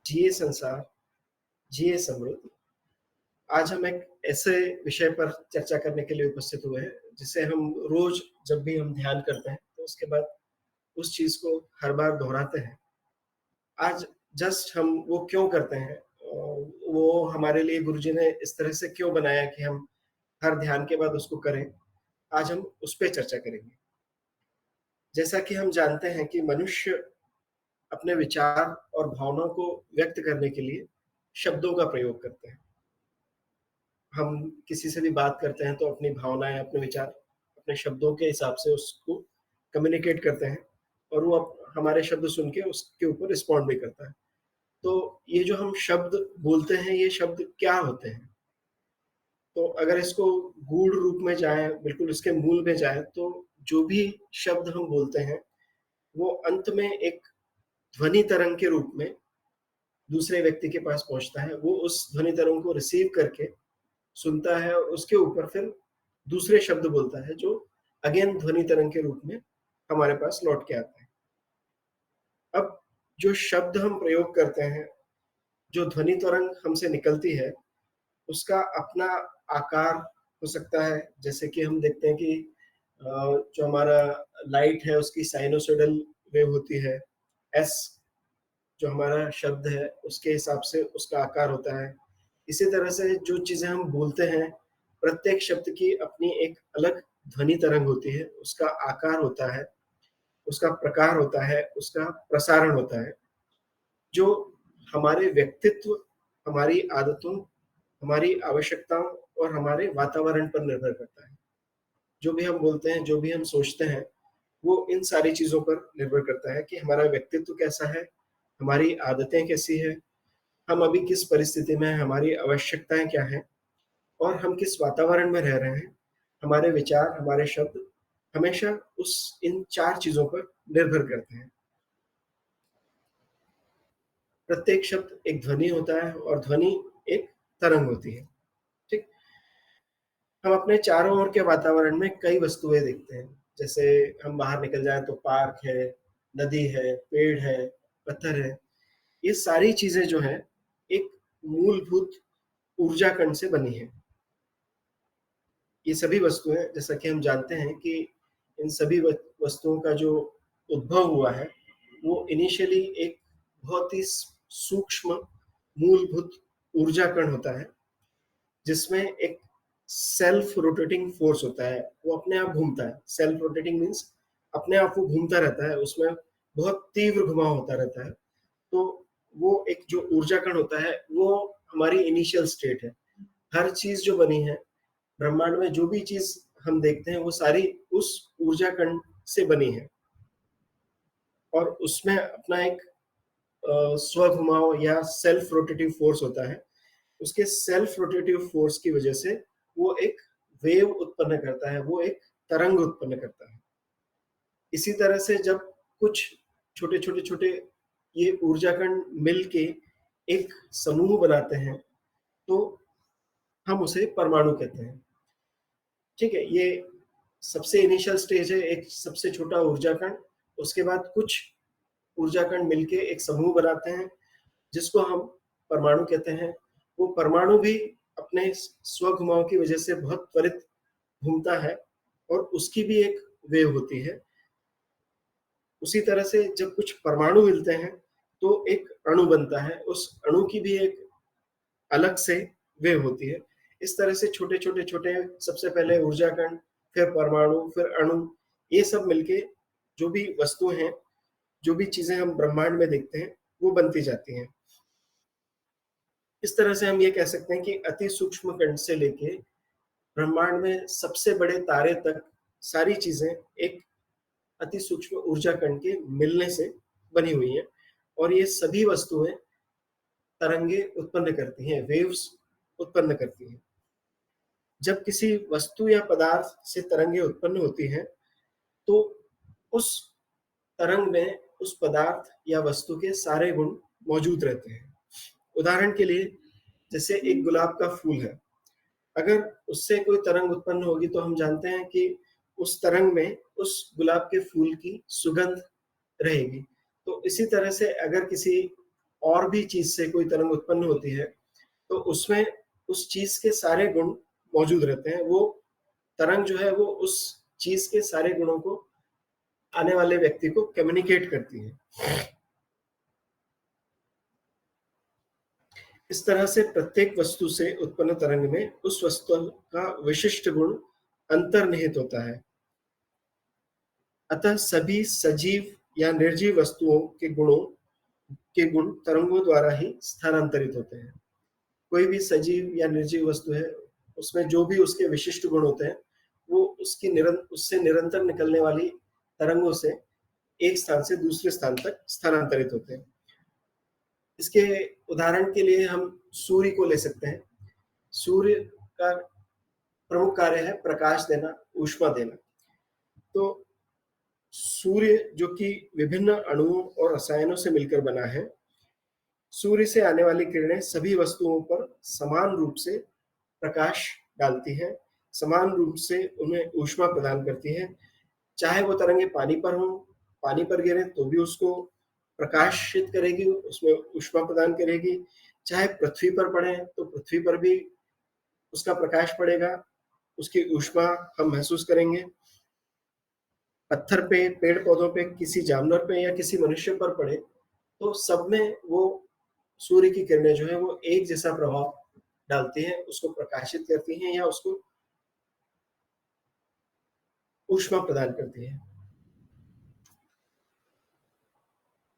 जिए संसार, जिए समृद्ध। आज हम एक ऐसे विषय पर चर्चा करने के लिए उपस्थित हुए हैं, जिसे हम रोज जब भी हम ध्यान करते हैं, तो उसके बाद उस चीज को हर बार दोहराते हैं। आज जस्ट हम वो क्यों करते हैं, वो हमारे लिए गुरुजी ने इस तरह से क्यों बनाया कि हम हर ध्यान के बाद उसको करें। आज हम उस पे चर्चा करेंगे। जैसा कि हम जानते हैं कि मनुष्य अपने विचार और भावनाओं को व्यक्त करने के लिए शब्दों का प्रयोग करते हैं। हम किसी से भी बात करते हैं तो अपनी भावनाएं, अपने विचार, अपने शब्दों के हिसाब से उसको कम्युनिकेट करते हैं, और वो हमारे शब्द सुन के उसके ऊपर रिस्पॉन्ड भी करता है। तो ये जो हम शब्द बोलते हैं, ये शब्द क्या होते हैं? तो अगर इसको गूढ़ रूप में जाए, बिल्कुल इसके मूल में जाए, तो जो भी शब्द हम बोलते हैं, वो अंत में एक ध्वनि तरंग के रूप में दूसरे व्यक्ति के पास पहुंचता है। वो उस ध्वनि तरंग को रिसीव करके सुनता है, और उसके ऊपर फिर दूसरे शब्द बोलता है, जो अगेन ध्वनि तरंग के रूप में हमारे पास लौट के आता है। अब जो शब्द हम प्रयोग करते हैं, जो ध्वनि तरंग हमसे निकलती है, उसका अपना आकार हो सकता है। जैसे कि हम देखते हैं कि जो हमारा लाइट है, उसकी साइनोसॉइडल वेव होती है। एस जो हमारा शब्द है, उसके हिसाब से उसका आकार होता है। इसी तरह से जो चीजें हम बोलते हैं, प्रत्येक शब्द की अपनी एक अलग ध्वनि तरंग होती है, उसका आकार होता है, उसका प्रकार होता है, उसका प्रसारण होता है, जो हमारे व्यक्तित्व, हमारी आदतों, हमारी आवश्यकताओं और हमारे वातावरण पर निर्भर करता है। जो भी हम बोलते हैं, जो भी हम सोचते हैं, वो इन सारी चीजों पर निर्भर करता है कि हमारा व्यक्तित्व कैसा है, हमारी आदतें कैसी है, हम अभी किस परिस्थिति में हैं, हमारी आवश्यकताएं क्या हैं, और हम किस वातावरण में रह रहे हैं। हमारे विचार, हमारे शब्द हमेशा उस इन 4 चीज़ों पर निर्भर करते हैं। प्रत्येक शब्द एक ध्वनि होता है, और ध्वनि एक तरंग होती है। ठीक? हम अपने चारों ओर के वातावरण में कई वस्तुएं देखते हैं। जैसे हम बाहर निकल जाएं तो पार्क है, नदी है, पेड़ है, पत्थर है। ये सारी चीजें जो है, एक मूलभूत ऊर्जा कण से बनी है। ये सभी वस्तुएं, जैसा कि हम जानते हैं कि इन सभी वस्तुओं का जो उद्भव हुआ है, वो इनिशियली एक बहुत ही सूक्ष्म मूलभूत ऊर्जा कण होता है, जिसमें एक सेल्फ रोटेटिंग फोर्स होता है। वो अपने आप घूमता है। सेल्फ रोटेटिंग मीन्स अपने आप वो घूमता रहता है, उसमें बहुत तीव्र घुमाव होता रहता है। तो वो एक जो ऊर्जा कण होता है, वो हमारी इनिशियल स्टेट है। हर चीज जो बनी है ब्रह्मांड में, जो भी चीज हम देखते हैं, वो सारी उस ऊर्जा कण से बनी है, और उसमें अपना एक स्वघुमाव या सेल्फ रोटेटिव फोर्स होता है। उसके सेल्फ रोटेटिव फोर्स की वजह से वो एक वेव उत्पन्न करता है, वो एक तरंग उत्पन्न करता है। इसी तरह से जब कुछ छोटे छोटे छोटे ये ऊर्जा कण मिलके एक समूह बनाते हैं, तो हम उसे परमाणु कहते हैं। ठीक है, ये सबसे इनिशियल स्टेज है, एक सबसे छोटा ऊर्जा कण। उसके बाद कुछ ऊर्जा कण मिलके एक समूह बनाते हैं, जिसको हम परमाणु कहते हैं। वो परमाणु भी अपने स्वघुमाव की वजह से बहुत त्वरित घूमता है, और उसकी भी एक वेव होती है। उसी तरह से जब कुछ परमाणु मिलते हैं, तो एक अणु बनता है। उस अणु की भी एक अलग से वेव होती है। इस तरह से छोटे छोटे छोटे, सबसे पहले ऊर्जा कण, फिर परमाणु, फिर अणु, ये सब मिलके जो भी वस्तु हैं, जो भी चीजें हम ब्रह्मांड में देखते हैं, वो बनती जाती हैं। इस तरह से हम ये कह सकते हैं कि अति सूक्ष्म कण से लेके ब्रह्मांड में सबसे बड़े तारे तक सारी चीजें एक अति सूक्ष्म ऊर्जा कण के मिलने से बनी हुई हैं, और ये सभी वस्तुएं तरंगे उत्पन्न करती हैं, वेव्स उत्पन्न करती हैं। जब किसी वस्तु या पदार्थ से तरंगे उत्पन्न होती हैं, तो उस तरंग में उस पदार्थ या वस्तु के सारे गुण मौजूद रहते हैं। उदाहरण के लिए, जैसे एक गुलाब का फूल है, अगर उससे कोई तरंग उत्पन्न होगी, तो हम जानते हैं कि उस तरंग में उस गुलाब के फूल की सुगंध रहेगी। तो इसी तरह से अगर किसी और भी चीज़ से कोई तरंग उत्पन्न होती है, तो उसमें उस चीज़ के सारे गुण मौजूद रहते हैं। वो तरंग जो है वो उस चीज़ के सारे गुणों को आने वाले व्यक्ति को कम्युनिकेट करती है। इस तरह से प्रत्येक वस्तु से उत्पन्न तरंग में उस वस्तु का विशिष्ट गुण अंतर्निहित होता है। अतः सभी सजीव या निर्जीव वस्तुओं के गुण तरंगों द्वारा ही स्थानांतरित होते हैं। कोई भी सजीव या निर्जीव वस्तु है, उसमें जो भी उसके विशिष्ट गुण होते हैं, वो उससे निरंतर निकलने वाली तरंगों से एक स्थान से दूसरे स्थान तक स्थानांतरित होते हैं। इसके उदाहरण के लिए हम सूर्य को ले सकते हैं। सूर्य का प्रमुख कार्य है प्रकाश देना, ऊष्मा देना। तो सूर्य जो कि विभिन्न अणुओं और रसायनों से मिलकर बना है, सूर्य से आने वाली किरणें सभी वस्तुओं पर समान रूप से प्रकाश डालती हैं, समान रूप से उन्हें ऊष्मा प्रदान करती हैं। चाहे वो तरंगे पानी पर हों, पानी पर गिरें तो भी उसको प्रकाशित करेगी, उसमें ऊष्मा प्रदान करेगी। चाहे पृथ्वी पर पड़ें तो पृथ्वी पर भी उसका प्रकाश पड़ेगा, उसकी ऊष्मा हम महसूस करेंगे। पत्थर पे, पेड़ पौधों पे, किसी जानवर पे या किसी मनुष्य पर पड़े तो सब में वो सूर्य की किरणें जो है वो एक जैसा प्रभाव डालती हैं, उसको प्रकाशित करती हैं या उसको ऊष्मा प्रदान करती हैं।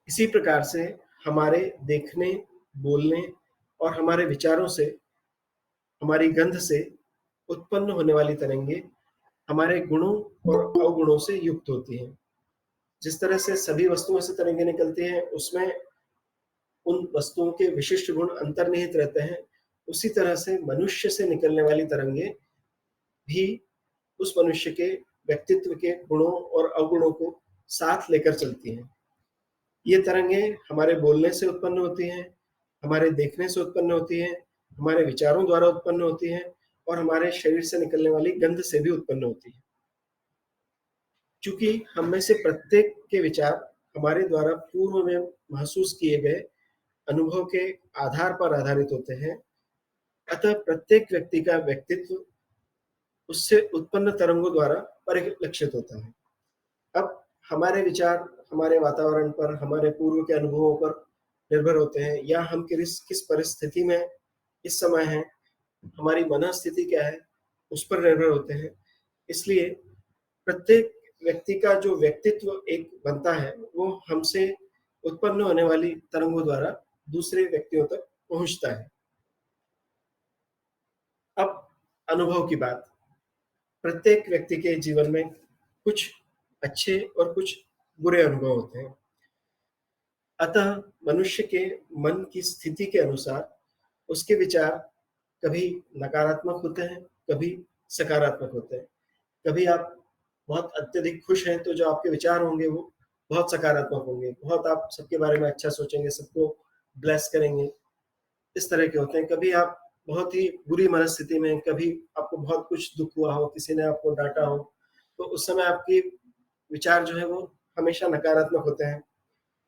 इसी प्रकार से हमारे देखने, बोलने और हमारे विचारों से, हमारी गंध से उत्पन्न होने वाली तरंगे हमारे गुणों और अवगुणों से युक्त होती हैं। जिस तरह से सभी वस्तुओं से तरंगे निकलती हैं, उसमें उन वस्तुओं के विशिष्ट गुण अंतर्निहित रहते हैं, उसी तरह से मनुष्य से निकलने वाली तरंगे भी उस मनुष्य के व्यक्तित्व के गुणों और अवगुणों को साथ लेकर चलती हैं। ये तरंगे हमारे बोलने से उत्पन्न होती हैं, हमारे देखने से उत्पन्न होती हैं, हमारे विचारों द्वारा उत्पन्न होती हैं और हमारे शरीर से निकलने वाली गंध से भी उत्पन्न होती हैं। चूंकि हम में से प्रत्येक के विचार हमारे द्वारा पूर्व में महसूस किए गए अनुभव के आधार पर आधारित होते हैं, अतः प्रत्येक व्यक्ति का व्यक्तित्व उससे उत्पन्न तरंगों द्वारा परिलक्षित होता है। अब हमारे विचार हमारे वातावरण पर, हमारे पूर्व के अनुभवों पर निर्भर होते हैं या हम किस परिस्थिति में इस समय हैं, हमारी मनःस्थिति क्या है, उस पर निर्भर होते हैं। इसलिए प्रत्येक व्यक्ति का जो व्यक्तित्व एक बनता है, वो हमसे उत्पन्न होने वाली तरंगों द्वारा दूसरे व्यक्तियों तक पहुंचता है। अब अनुभव की बात। प्रत्येक व्यक्ति के जीवन में कुछ अच्छे और कुछ बुरे अनुभव होते हैं। अतः मनुष्य के मन की स्थिति के अनुसार उसके विचार कभी नकारात्मक होते हैं, कभी सकारात्मक होते हैं। कभी आप बहुत अत्यधिक खुश हैं तो जो आपके विचार होंगे वो बहुत सकारात्मक होंगे, बहुत आप सबके बारे में अच्छा सोचेंगे, सबको ब्लेस करेंगे, इस तरह के होते हैं। कभी आप बहुत ही बुरी मनस्थिति में, कभी आपको बहुत कुछ दुख हुआ हो, किसी ने आपको डांटा हो, तो उस समय आपके विचार जो है वो हमेशा नकारात्मक होते हैं।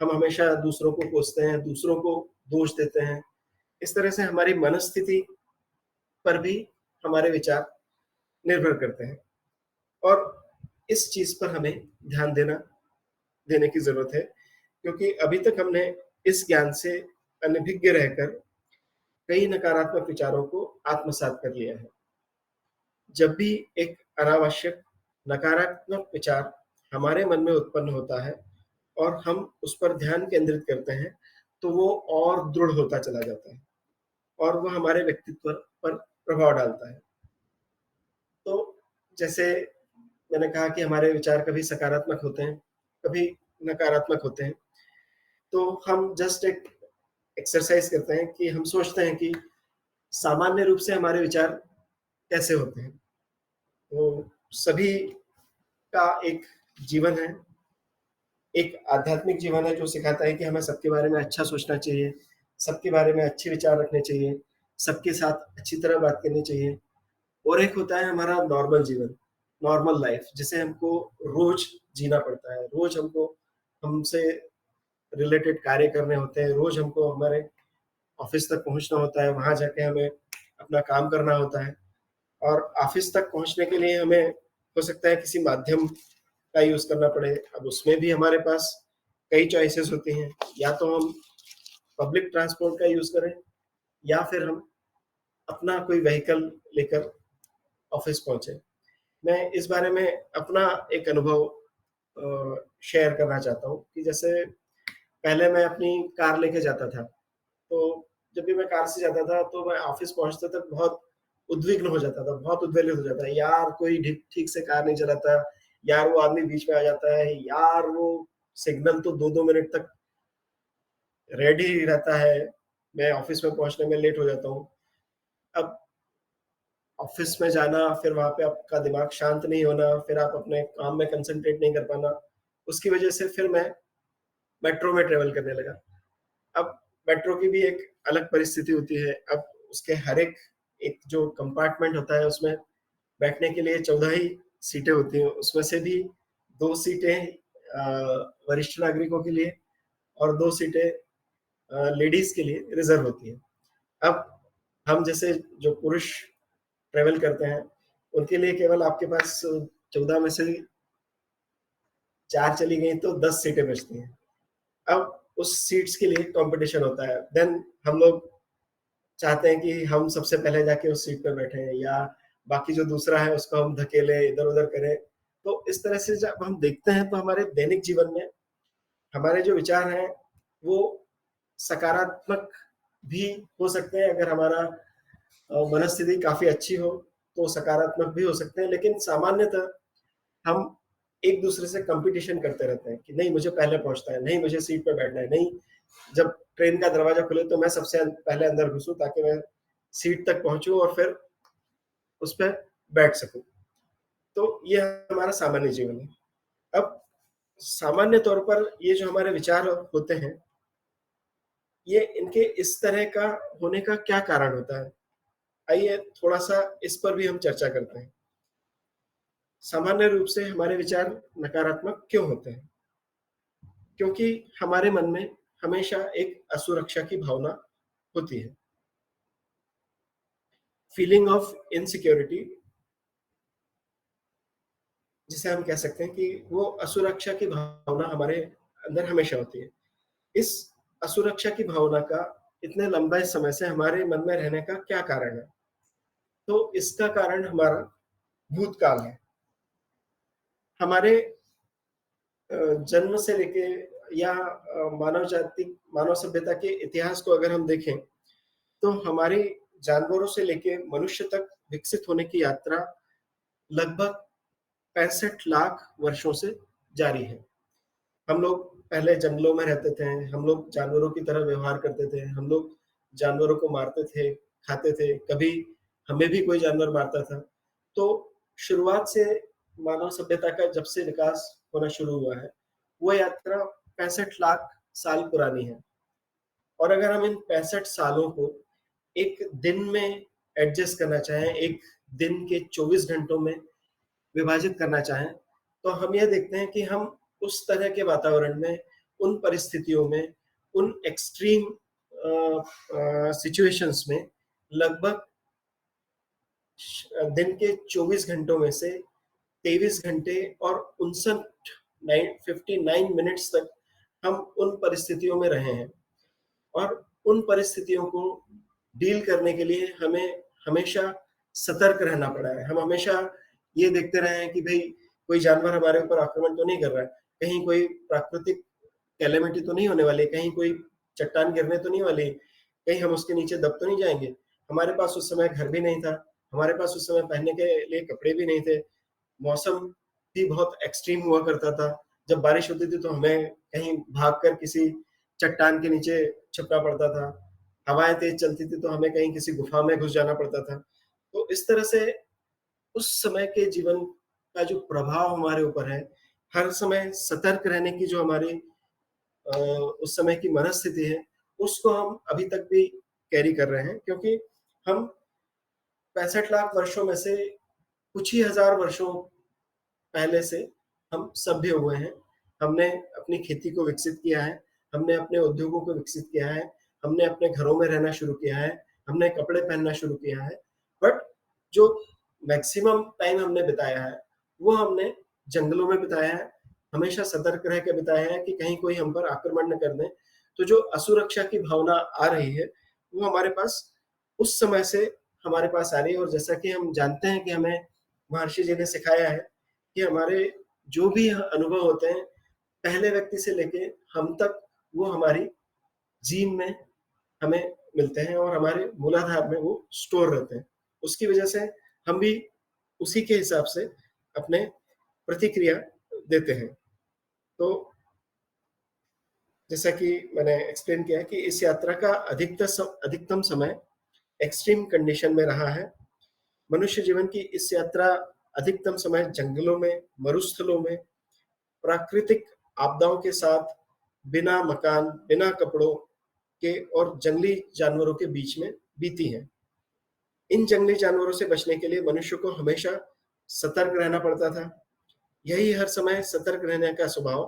हम हमेशा दूसरों को कोसते हैं, दूसरों को दोष देते हैं। इस तरह से हमारी मनस्थिति पर भी हमारे विचार निर्भर करते हैं और इस चीज पर हमें ध्यान देने की जरूरत है, क्योंकि अभी तक हमने इस ज्ञान से अनभिज्ञ रहकर कई नकारात्मक विचारों को आत्मसात कर लिया है। जब भी एक अनावश्यक नकारात्मक विचार हमारे मन में उत्पन्न होता है और हम उस पर ध्यान केंद्रित करते हैं, तो वो और दृढ़ होता चला जाता है और वह हमारे व्यक्तित्व पर प्रभाव डालता है। तो जैसे मैंने कहा कि हमारे विचार कभी सकारात्मक होते हैं, कभी नकारात्मक होते हैं। तो हम जस्ट एक एक्सरसाइज करते हैं कि हम सोचते हैं कि सामान्य रूप से हमारे विचार कैसे होते हैं। तो सभी का एक जीवन है, एक आध्यात्मिक जीवन है जो सिखाता है कि हमें सबके बारे में अच्छा सोचना चाहिए, सबके बारे में अच्छे विचार रखने चाहिए, सबके साथ अच्छी तरह बात करनी चाहिए। और एक होता है हमारा नॉर्मल जीवन, नॉर्मल लाइफ, जिसे हमको रोज जीना पड़ता है। रोज हमको हमसे रिलेटेड कार्य करने होते हैं, रोज़ हमको हमारे ऑफ़िस तक पहुँचना होता है, वहाँ जाके हमें अपना काम करना होता है और ऑफ़िस तक पहुँचने के लिए हमें हो सकता है किसी माध्यम का यूज़ करना पड़े। अब उसमें भी हमारे पास कई चॉइसेस होती हैं, या तो हम पब्लिक ट्रांसपोर्ट का यूज़ करें या फिर हम अपना कोई व्हीकल लेकर ऑफ़िस पहुँचे। मैं इस बारे में अपना एक अनुभव शेयर करना चाहता हूँ कि जैसे पहले मैं अपनी कार लेके जाता था, तो जब भी मैं कार से जाता था, तो मैं ऑफ़िस पहुँचते तक बहुत उद्विग्न हो जाता था, बहुत उद्वेलित हो जाता है। यार कोई ढिक ठीक से कार नहीं चलाता, यार वो आदमी बीच में आ जाता है, यार वो सिग्नल तो 2-2 मिनट तक रेड ही रहता है, मैं ऑफ़िस में पहुँचने में लेट हो जाता हूँ। अब ऑफ़िस में जाना, फिर वहाँ पे आपका दिमाग शांत नहीं होना, फिर आप अपने काम में कंसंट्रेट नहीं कर पाना, उसकी वजह से फिर मैं मेट्रो में ट्रैवल करने लगा। अब मेट्रो की भी एक अलग परिस्थिति होती है, अब उसके हर एक एक जो कंपार्टमेंट होता है, उसमें बैठने के लिए 14 ही सीटें होती हैं, उसमें से भी 2 सीटें वरिष्ठ नागरिकों के लिए और 2 सीटें लेडीज़ के लिए रिज़र्व होती हैं। अब हम जैसे जो पुरुष ट्रैवल करते हैं, उनके लिए केवल आपके पास 14 में से 4 चली गई तो 10 सीटें बचती हैं। अब उस सीट्स के लिए कॉम्पिटिशन होता है। देन हम लोग चाहते हैं कि हम सबसे पहले जाके उस सीट पे बैठें या बाकी जो दूसरा है उसको हम धकेलें, इधर-उधर करें। तो इस तरह से जब हम देखते हैं तो हमारे दैनिक जीवन में हमारे जो विचार हैं, वो सकारात्मक भी हो सकते हैं अगर हमारा मनस्थिति काफ़ी अच्छी हो, तो सकारात्मक भी हो सकते हैं। लेकिन सामान्यतः हम एक-दूसरे से कॉम्पिटिशन करते रहते हैं कि नहीं मुझे पहले पहुँचना है, नहीं मुझे सीट पे बैठना है, नहीं जब ट्रेन का दरवाज़ा खुले तो मैं सबसे पहले अंदर घुसूँ ताकि मैं सीट तक पहुँचूँ और फिर उस पे बैठ सकूँ। तो ये हमारा सामान्य जीवन है। अब सामान्य तौर पर ये जो हमारे विचार होते हैं, ये इनके इस तरह का होने का क्या कारण होता है? आइए थोड़ा-सा इस पर भी हम चर्चा करते हैं। सामान्य रूप से हमारे विचार नकारात्मक क्यों होते हैं? क्योंकि हमारे मन में हमेशा एक असुरक्षा की भावना होती है। फीलिंग ऑफ इनसिक्योरिटी जिसे हम कह सकते हैं कि वो असुरक्षा की भावना हमारे अंदर हमेशा होती है। इस असुरक्षा की भावना का इतने लंबे समय से हमारे मन में रहने का क्या कारण है? तो इसका कारण हमारा भूतकाल है। हमारे जन्म से लेके या मानव सभ्यता के इतिहास को अगर हम देखें, तो हमारी जानवरों से लेके मनुष्य तक विकसित होने की यात्रा लगभग 65 लाख वर्षों से जारी है। हम लोग पहले जंगलों में रहते थे, हम लोग जानवरों की तरह व्यवहार करते थे, हम लोग जानवरों को मारते थे, खाते थे, कभी हमें भी कोई जानवर मारता था। तो शुरुआत से मानव सभ्यता का जब से विकास होना शुरू हुआ है, वो यात्रा 65 लाख साल पुरानी है और अगर हम इन 65 सालों को एक दिन में एडजस्ट करना चाहें, एक दिन के 24 घंटों में विभाजित करना चाहें, तो हम ये देखते हैं कि हम उस तरह के वातावरण में, उन परिस्थितियों में, उन एक्सट्रीम सिचुएशंस में लगभग दिन के 24 घंटों में से 23 घंटे और 59 मिनट्स तक हम उन परिस्थितियों में रहे हैं और उन परिस्थितियों को डील करने के लिए हमें हमेशा सतर्क रहना पड़ा है। हम हमेशा ये देखते रहे हैं कि भई कोई जानवर हमारे ऊपर आक्रमण तो नहीं कर रहा है, कहीं कोई प्राकृतिक कैलेमिटी तो नहीं होने वाली है, कहीं कोई चट्टान गिरने तो नहीं वाली है, कहीं हम उसके नीचे दब तो नहीं जाएँगे। हमारे पास उस समय घर भी नहीं था, हमारे पास उस समय पहनने के लिए कपड़े भी नहीं थे, मौसम भी बहुत एक्सट्रीम हुआ करता था। जब बारिश होती थी तो हमें कहीं भागकर किसी चट्टान के नीचे छुपना पड़ता था। हवाएँ तेज़ चलती थी तो हमें कहीं किसी गुफ़ा में घुस जाना पड़ता था। तो इस तरह से उस समय के जीवन का जो प्रभाव हमारे ऊपर है, हर समय सतर्क रहने की जो हमारी उस समय की मनस्थिति है, उसको हम अभी तक भी कैरी कर रहे हैं क्योंकि हम 65 लाख वर्षों में से कुछ ही हज़ार वर्षों पहले से हम सभ्य हुए हैं। हमने अपनी खेती को विकसित किया है, हमने अपने उद्योगों को विकसित किया है, हमने अपने घरों में रहना शुरू किया है, हमने कपड़े पहनना शुरू किया है, बट जो मैक्सिमम टाइम हमने बिताया है, वो हमने जंगलों में बिताया है, हमेशा सतर्क रह के बिताया है कि कहीं कोई हम पर आक्रमण न कर दे। तो जो असुरक्षा की भावना आ रही है, वो हमारे पास उस समय से हमारे पास आ रही है, और जैसा कि हम जानते हैं कि हमें महर्षि जी ने सिखाया है कि हमारे जो भी अनुभव होते हैं, पहले व्यक्ति से लेके हम तक, वो हमारी जीन में हमें मिलते हैं और हमारे मूलाधार में वो स्टोर रहते हैं। उसकी वजह से हम भी उसी के हिसाब से अपने प्रतिक्रिया देते हैं। तो जैसा कि मैंने एक्सप्लेन किया कि इस यात्रा का अधिकतम समय एक्सट्रीम कंडीशन में रहा है। मनुष्य जीवन की इस यात्रा अधिकतम समय जंगलों में, मरुस्थलों में, प्राकृतिक आपदाओं के साथ, बिना मकान, बिना कपड़ों के और जंगली जानवरों के बीच में बीती है। इन जंगली जानवरों से बचने के लिए मनुष्य को हमेशा सतर्क रहना पड़ता था। यही हर समय सतर्क रहने का स्वभाव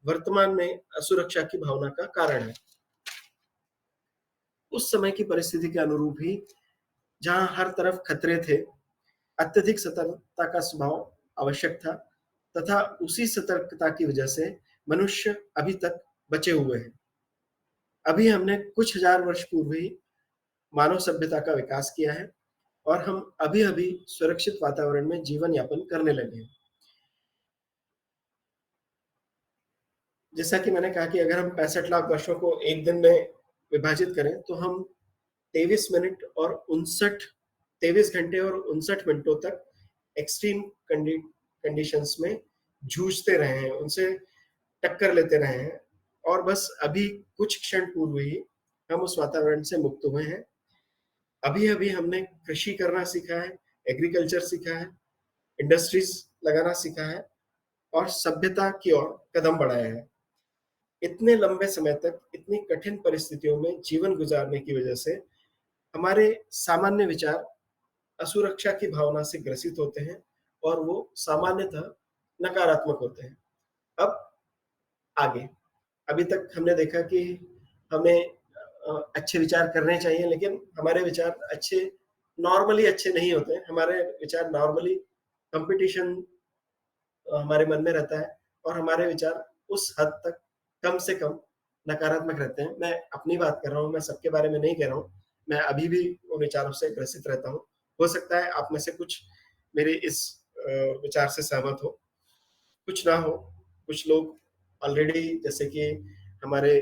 वर्तमान में असुरक्षा की भावना का कारण है। उस समय की परिस्थिति के अनुरूप ही, जहाँ हर तरफ खतरे थे, अत्यधिक सतर्कता का स्वभाव आवश्यक था, तथा उसी सतर्कता की वजह से मनुष्य अभी तक बचे हुए हैं। अभी हमने कुछ हजार वर्ष पूर्व ही मानव सभ्यता का विकास किया है और हम अभी-अभी सुरक्षित वातावरण में जीवन यापन करने लगे हैं। जैसा कि मैंने कहा कि अगर हम 65 लाख वर्षों को एक दिन में विभाजित करें, तो हम 23 मिनट और 23 घंटे और 59 मिनटों तक एक्सट्रीम कंडीशंस में जूझते रहे हैं, उनसे टक्कर लेते रहे हैं, और बस अभी कुछ क्षण पूर्व ही हम उस वातावरण से मुक्त हुए हैं। अभी-अभी हमने कृषि करना सीखा है, एग्रीकल्चर सीखा है, इंडस्ट्रीज लगाना सीखा है और सभ्यता की ओर कदम बढ़ाया है। इतने लंबे समय तक इतनी कठिन परिस्थितियों में जीवन गुजारने की वजह से हमारे सामान्य विचार असुरक्षा की भावना से ग्रसित होते हैं और वो सामान्यतः नकारात्मक होते हैं। अब आगे, अभी तक हमने देखा कि हमें अच्छे विचार करने चाहिए, लेकिन हमारे विचार नॉर्मली अच्छे नहीं होते हैं। हमारे विचार नॉर्मली कंपटीशन हमारे मन में रहता है और हमारे विचार उस हद तक कम से कम नकारात्मक रहते हैं। मैं अपनी बात कर रहा हूँ, मैं सबके बारे में नहीं कह रहा हूँ। मैं अभी भी उन विचारों से ग्रसित रहता हूँ। हो सकता है आप में से कुछ मेरे इस विचार से सहमत हो, कुछ ना हो। कुछ लोग ऑलरेडी, जैसे कि हमारे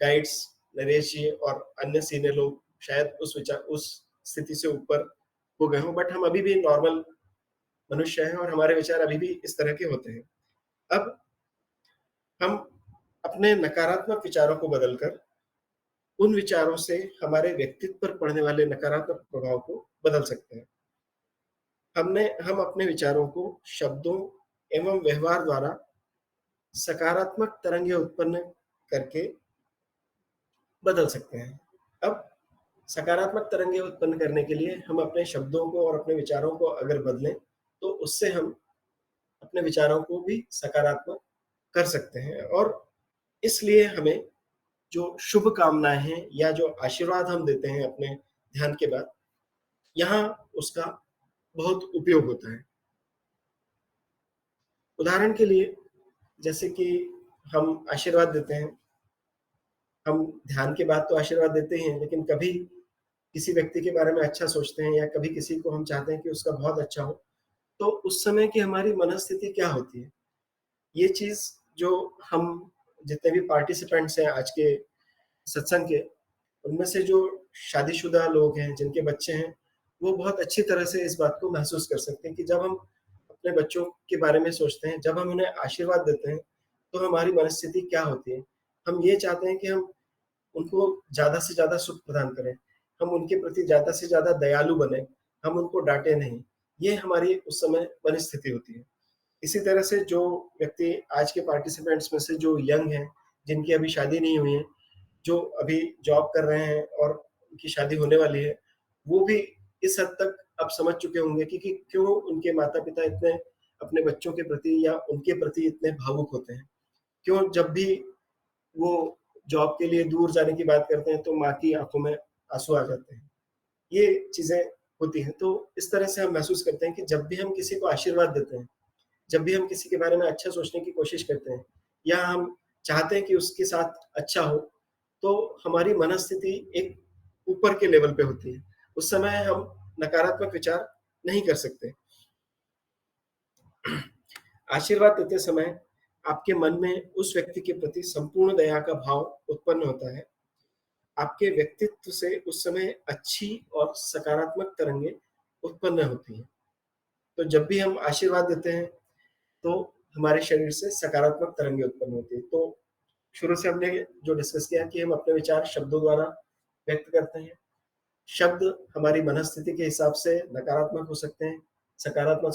गाइड्स नरेश जी और अन्य सीनियर लोग, शायद उस स्थिति से ऊपर हो गए हों, बट हम अभी भी नॉर्मल मनुष्य हैं और हमारे विचार अभी भी इस तरह के होते हैं। अब हम अपने नकारात्मक विचारों को बदलकर उन विचारों से हमारे व्यक्तित्व पर पड़ने वाले नकारात्मक प्रभाव को बदल सकते हैं। हम अपने विचारों को शब्दों एवं व्यवहार द्वारा सकारात्मक तरंगें उत्पन्न करके बदल सकते हैं। अब सकारात्मक तरंगें उत्पन्न करने के लिए हम अपने शब्दों को और अपने विचारों को अगर बदलें, तो उससे हम अपने विचारों को भी सकारात्मक कर सकते हैं, और इसलिए हमें जो शुभकामनाएँ हैं या जो आशीर्वाद हम देते हैं अपने ध्यान के बाद, यहाँ उसका बहुत उपयोग होता है। उदाहरण के लिए, जैसे कि हम आशीर्वाद देते हैं, हम ध्यान के बाद तो आशीर्वाद देते ही हैं, लेकिन कभी किसी व्यक्ति के बारे में अच्छा सोचते हैं या कभी किसी को हम चाहते हैं कि उसका बहुत अच्छा हो, तो उस समय की हमारी मनस्थिति क्या होती है? ये चीज़ जो हम जितने भी पार्टिसिपेंट्स हैं आज के सत्संग के, उनमें से जो शादीशुदा लोग हैं, जिनके बच्चे हैं, वो बहुत अच्छी तरह से इस बात को महसूस कर सकते हैं कि जब हम अपने बच्चों के बारे में सोचते हैं, जब हम उन्हें आशीर्वाद देते हैं, तो हमारी मनस्थिति क्या होती है। हम ये चाहते हैं कि हम उनको ज़्यादा से ज़्यादा सुख प्रदान करें, हम उनके प्रति ज़्यादा से ज़्यादा दयालु बनें, हम उनको डाँटे नहीं। ये हमारी उस समय मनस्थिति होती है। इसी तरह से जो व्यक्ति आज के पार्टिसिपेंट्स में से जो यंग हैं, जिनकी अभी शादी नहीं हुई है, जो अभी जॉब कर रहे हैं और उनकी शादी होने वाली है, वो भी इस हद तक अब समझ चुके होंगे कि क्यों उनके माता-पिता इतने अपने बच्चों के प्रति या उनके प्रति इतने भावुक होते हैं। क्यों जब भी वो जॉब के लिए दूर जाने की बात करते हैं तो माँ की आँखों में आँसू आ जाते हैं। ये चीज़ें होती हैं। तो इस तरह से हम महसूस करते हैं कि जब भी हम किसी को आशीर्वाद देते हैं, जब भी हम किसी के बारे में अच्छा सोचने की कोशिश करते हैं या हम चाहते हैं कि उसके साथ अच्छा हो, तो हमारी मनस्थिति एक ऊपर के लेवल पे होती है। उस समय हम नकारात्मक विचार नहीं कर सकते। आशीर्वाद देते समय आपके मन में उस व्यक्ति के प्रति संपूर्ण दया का भाव उत्पन्न होता है। आपके व्यक्तित्व से उस समय अच्छी और सकारात्मक तरंगें उत्पन्न होती हैं। तो जब भी हम आशीर्वाद देते हैं, तो हमारे शरीर से सकारात्मक तरंगें उत्पन्न होती हैं। तो शुरू से हमने जो डिस्कस किया कि हम अपने विचार शब्दों द्वारा व्यक्त करते हैं। शब्द हमारी मनस्थिति के हिसाब से नकारात्मक हो सकते हैं, सकारात्मक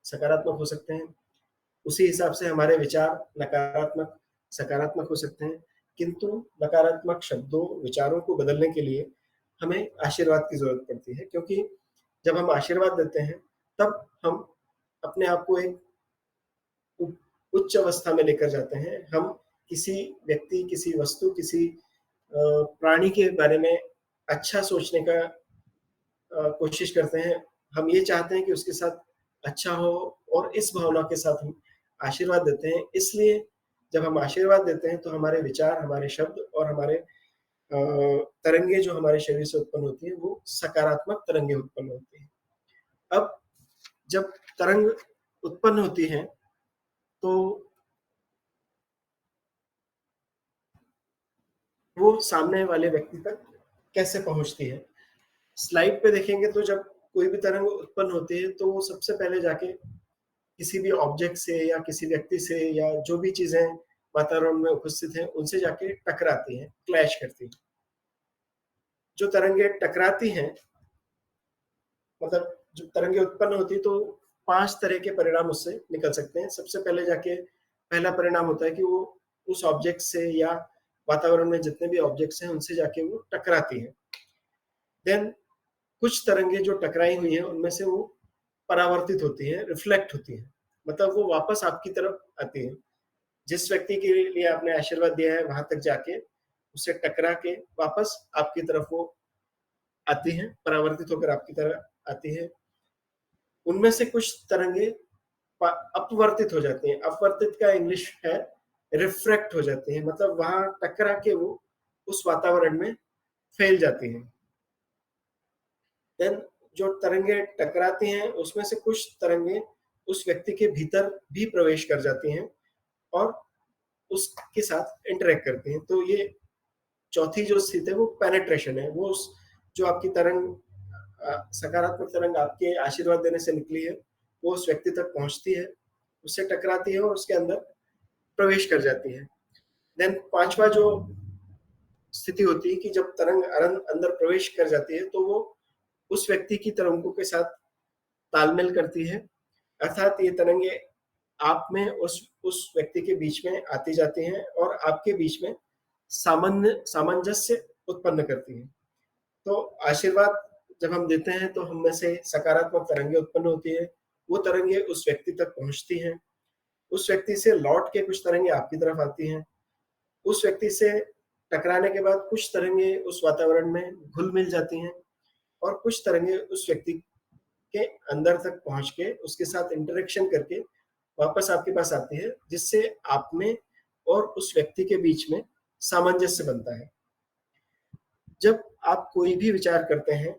सकारात्मक हो सकते हैं। उसी हिसाब से हमारे विचार नकारात्मक, सकारात्मक हो सकते हैं। किंतु नकारात्मक शब्दों, विचारों को बदलने के लिए हमें आशीर्वाद की ज़रूरत पड़ती है, क्योंकि जब हम आशीर्वाद देते हैं, तब हम अपने आप को एक उ उच्च अवस्था में लेकर जाते हैं। हम किसी व्यक्ति, किसी वस्तु, किसी प्राणी के बारे में अच्छा सोचने का कोशिश करते हैं। हम ये चाहते हैं कि उसके साथ अच्छा हो और इस भावना के साथ हम आशीर्वाद देते हैं। इसलिए जब हम आशीर्वाद देते हैं तो हमारे विचार, हमारे शब्द और हमारे तरंगे जो हमारे शरीर से उत्पन्न होती हैं, वो सकारात्मक तरंगे उत्पन्न होती हैं। अब जब तरंग उत्पन्न होती हैं, तो वो सामने वाले व्यक्ति तक कैसे पहुँचती है? स्लाइड पे देखेंगे तो जब कोई भी तरंग उत्पन्न होती है, तो वो सबसे पहले जाके किसी भी ऑब्जेक्ट से या किसी व्यक्ति से या जो भी चीज़ें वातावरण में उपस्थित हैं, उनसे जाके टकराती हैं, क्लैश करती हैं। जो तरंगें टकराती हैं, मतलब जो तरंगें उत्पन्न होती हैं, तो 5 तरह के परिणाम उससे निकल सकते हैं। सबसे पहले जाके पहला परिणाम होता है कि वो उस ऑब्जेक्ट से या वातावरण में जितने भी ऑब्जेक्ट्स हैं, उनसे जाके वो टकराती हैं। देन कुछ तरंगें जो टकराई हुई हैं, उनमें से वो परावर्तित होती हैं, रिफ्लेक्ट होती हैं। मतलब वो वापस आपकी तरफ आती हैं। जिस व्यक्ति के लिए आपने आशीर्वाद दिया है, वहां तक जाके उससे टकरा के वापस आपकी तरफ वो आती हैं, परावर्तित होकर आपकी तरफ आती है। उनमें से कुछ तरंगे अपवर्तित हो जाती हैं। अपवर्तित का इंग्लिश है रिफ्रैक्ट हो जाती हैं, मतलब वहां टकरा के वो उस वातावरण में फैल जाती हैं। देन जो तरंगे टकराती हैं, उसमें से कुछ तरंगे उस व्यक्ति के भीतर भी प्रवेश कर जाती हैं और उसके साथ इंटरेक्ट करती हैं। तो ये चौथी जो स्थिति है वो पेनिट्रेशन है। वो उस जो आपकी तरंग सकारात्मक तरंग आपके आशीर्वाद देने से निकली है, वो उस व्यक्ति तक पहुंचती है, उससे टकराती है और उसके अंदर प्रवेश कर जाती है। देन पांचवा जो स्थिति होती है कि जब तरंग अंदर प्रवेश कर जाती है, तो वो उस व्यक्ति की तरंगों के साथ तालमेल करती है, अर्थात ये तरंगे आप में उस व्यक्ति के बीच में आती जाती हैं और आपके बीच में सामंजस्य उत्पन्न करती हैं। तो आशीर्वाद जब हम देते हैं, तो हम में से सकारात्मक तरंगे उत्पन्न होती है। वो तरंगे उस व्यक्ति तक पहुंचती हैं। उस व्यक्ति से लौट के कुछ तरंगे आपकी तरफ आती हैं। उस व्यक्ति से टकराने के बाद कुछ तरंगे उस वातावरण में घुल मिल जाती हैं और कुछ तरंगे उस व्यक्ति के अंदर तक पहुंच के उसके साथ इंटरेक्शन करके वापस आपके पास आती है, जिससे आप में और उस व्यक्ति के बीच में सामंजस्य बनता है। जब आप कोई भी विचार करते हैं,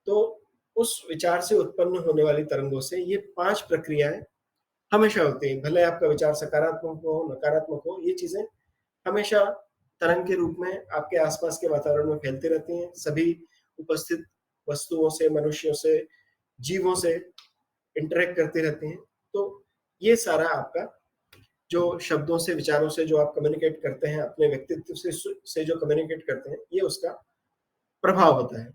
तो उस विचार से उत्पन्न होने वाली तरंगों से ये 5 प्रक्रियाएं हमेशा होती हैं। भले आपका विचार सकारात्मक हो, नकारात्मक हो, ये चीजें हमेशा तरंग के रूप में आपके आसपास के वातावरण में फैलती रहती हैं। सभी उपस्थित वस्तुओं से, मनुष्यों से, जीवों से इंटरेक्ट करती रहती हैं। तो ये सारा आपका जो शब्दों से, विचारों से जो आप कम्युनिकेट करते हैं, अपने व्यक्तित्व से जो कम्युनिकेट करते हैं, ये उसका प्रभाव होता है।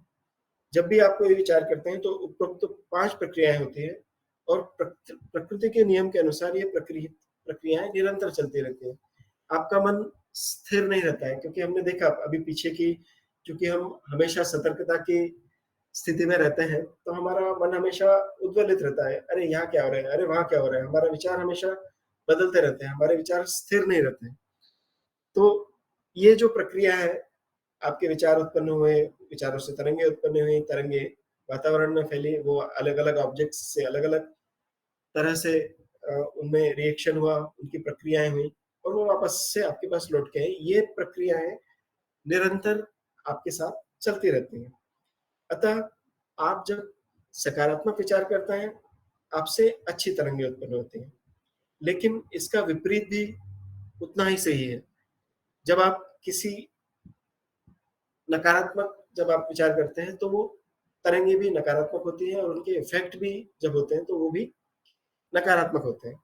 जब भी आप कोई विचार करते हैं, तो उपरोक्त 5 प्रक्रियाएं होती हैं और प्रकृति के नियम के अनुसार ये प्रक्रियाएं निरंतर चलती रहती हैं। आपका मन स्थिर नहीं रहता है, क्योंकि हमने देखा अभी पीछे की, क्योंकि हम हमेशा सतर्कता की स्थिति में रहते हैं, तो हमारा मन हमेशा उद्वेलित रहता है। अरे यहाँ क्या हो रहा है, अरे वहां क्या हो रहा है। हमारा विचार हमेशा बदलते रहते हैं, हमारे विचार स्थिर नहीं रहते हैं। तो ये जो प्रक्रिया है, आपके विचार उत्पन्न हुए, विचारों से तरंगे उत्पन्न हुई, तरंगे वातावरण में फैली, वो अलग-अलग ऑब्जेक्ट्स से अलग-अलग तरह से उनमें रिएक्शन हुआ, उनकी प्रक्रियाएँ हुई और वो वापस से आपके पास लौट के आई। ये प्रक्रियाएँ निरंतर आपके साथ चलती रहती हैं। अतः आप जब सकारात्मक विचार करते हैं, आपसे अच्छी तरंगे उत्पन्न होती हैं। लेकिन इसका विपरीत भी उतना ही सही है। जब आप किसी नकारात्मक जब आप विचार करते हैं, तो वो तरंगे भी नकारात्मक होती हैं और उनके इफ़ेक्ट भी जब होते हैं, तो वो भी नकारात्मक होते हैं।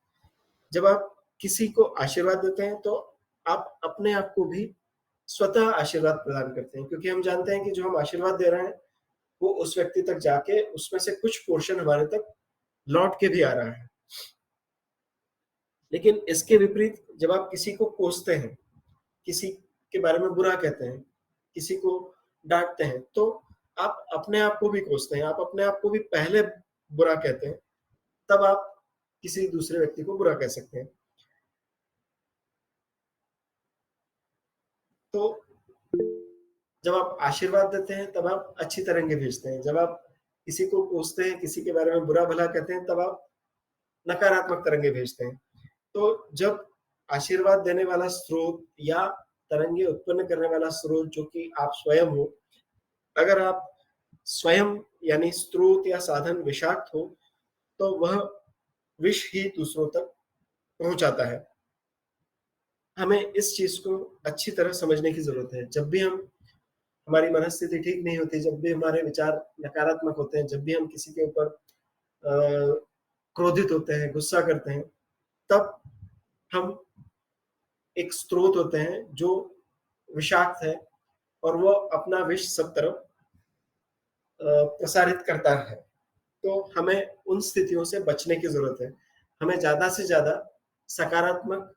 जब आप किसी को आशीर्वाद देते हैं, तो आप अपने आप को भी स्वतः आशीर्वाद प्रदान करते हैं, क्योंकि हम जानते हैं कि जो हम आशीर्वाद दे रहे हैं, वो उस व्यक्ति तक जाके उसमें से कुछ पोर्शन हमारे तक लौट के भी आ रहा है। लेकिन इसके विपरीत जब आप किसी को कोसते हैं, किसी के बारे में बुरा कहते हैं, किसी को डाँटते हैं, तो आप अपने आप को भी कोसते हैं, आप अपने आप को भी पहले बुरा कहते हैं, तब आप किसी दूसरे व्यक्ति को बुरा कह सकते हैं। तो जब आप आशीर्वाद देते हैं, तब आप अच्छी तरंगे भेजते हैं। जब आप किसी को कोसते हैं, किसी के बारे में बुरा-भला कहते हैं, तब आप नकारात्मक तरंगे भेजते हैं। तो जब आशीर्वाद देने वाला स्रोत या तरंगे उत्पन्न करने वाला स्रोत जो कि आप स्वयं हो, अगर आप स्वयं यानी स्रोत या साधन विषाक्त हो, तो वह विष ही दूसरों तक पहुँचाता है। हमें इस चीज़ को अच्छी तरह समझने की ज़रूरत है। जब भी हम हमारी मनस्थिति ठीक नहीं होती, जब भी हमारे विचार नकारात्मक होते हैं, जब भी हम किसी के ऊपर क्रोधित होते हैं, गुस्सा करते हैं, तब हम एक स्रोत होते हैं जो विषाक्त है और वो अपना विष सब तरफ प्रसारित करता है। तो हमें उन स्थितियों से बचने की ज़रूरत है। हमें ज़्यादा से ज़्यादा सकारात्मक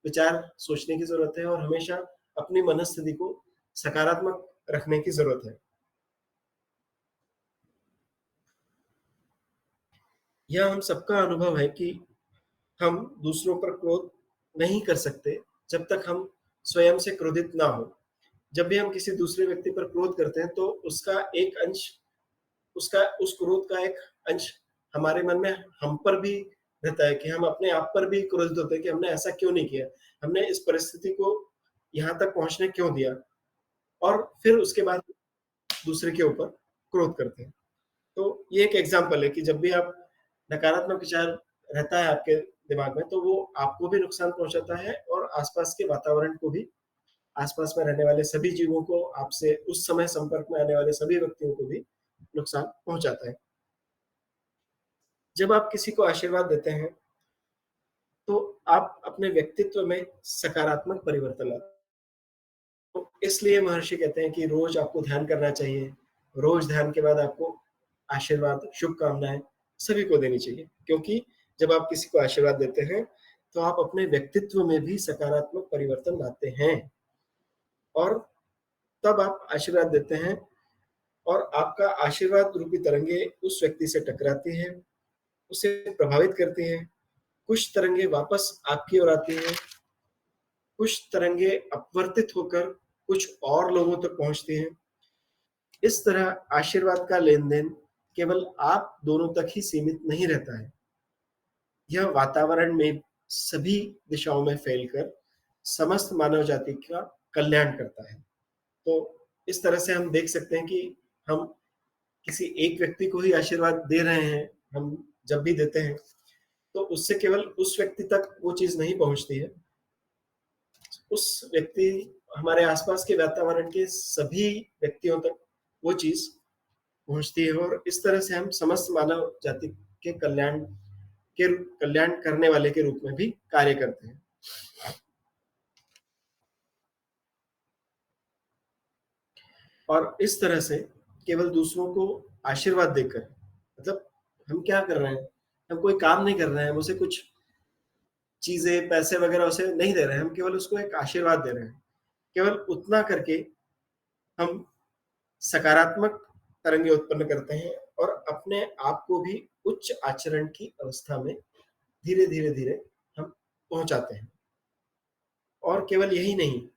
विचार सोचने की ज़रूरत है और हमेशा अपनी मनस्थिति को सकारात्मक रखने की ज़रूरत है। यह हम सबका अनुभव है कि हम दूसरों पर क्रोध नहीं कर सकते, जब तक हम स्वयं से क्रोधित ना हों। जब भी हम किसी दूसरे व्यक्ति पर क्रोध करते हैं, तो उसका एक अंश उसका उस क्रोध का एक अंश हमारे मन में हम पर भी रहता है कि हम अपने आप पर भी क्रोधित होते हैं कि हमने ऐसा क्यों नहीं किया? हमने इस परिस्थिति को यहाँ तक पहुँचने क्यों दिया? और फिर उसके बाद दूसरे के ऊपर क्रोध करते हैं। तो ये एक एग्ज़ाम्पल है कि जब भी आप नकारात्मक विचार रहता है आपके दिमाग में, तो वो आपको भी नुकसान पहुँचाता है और आस-पास के वातावरण को भी, आस-पास में रहने वाले सभी जीवों को, आपसे उस समय संपर्क में आने वाले सभी व्यक्तियों को भी नुकसान पहुँचाता है। जब आप किसी को आशीर्वाद देते हैं, तो आप अपने व्यक्तित्व में सकारात्मक परिवर्तन लाते हैं। तो इसलिए महर्षि कहते हैं कि रोज़ आपको ध्यान करना चाहिए। रोज़ ध्यान के बाद आपको आशीर्वाद, शुभकामनाएँ सभी को देनी चाहिए। क्योंकि जब आप किसी को आशीर्वाद देते हैं, तो आप अपने व्यक्तित्व में भी सकारात्मक परिवर्तन लाते हैं और तब आप आशीर्वाद देते हैं और आपका आशीर्वाद रूपी तरंगे उस व्यक्ति से टकराती हैं, उसे प्रभावित करती हैं। कुछ तरंगे वापस आपकी ओर आती हैं, कुछ तरंगे अपवर्तित होकर कुछ और लोगों तक पहुँचती हैं। इस तरह आशीर्वाद का लेन-देन केवल आप दोनों तक ही सीमित नहीं रहता है। यह वातावरण में सभी दिशाओं में फैलकर समस्त मानव जाति का कल्याण करता है। तो इस तरह से हम देख सकते हैं कि हम किसी एक व्यक्ति को ही आशीर्वाद दे रहे हैं, हम जब भी देते हैं, तो उससे केवल उस व्यक्ति तक वो चीज़ नहीं पहुँचती है। उस व्यक्ति हमारे आस-पास के वातावरण के सभी व्यक्तियों तक वो चीज़ पहुँचती है और इस तरह से हम समस्त मानव जाति के कल्याण करने वाले के रूप में भी कार्य करते हैं। और इस तरह से केवल दूसरों को आशीर्वाद देकर, मतलब हम क्या कर रहे हैं? हम कोई काम नहीं कर रहे हैं, हम उसे कुछ चीज़ें, पैसे वग़ैरह उसे नहीं दे रहे हैं, हम केवल उसको एक आशीर्वाद दे रहे हैं। केवल उतना करके हम सकारात्मक तरंगे उत्पन्न करते हैं और अपने आप को भी उच्च आचरण की अवस्था में धीरे-धीरे हम पहुँचाते हैं। और केवल यही नहीं,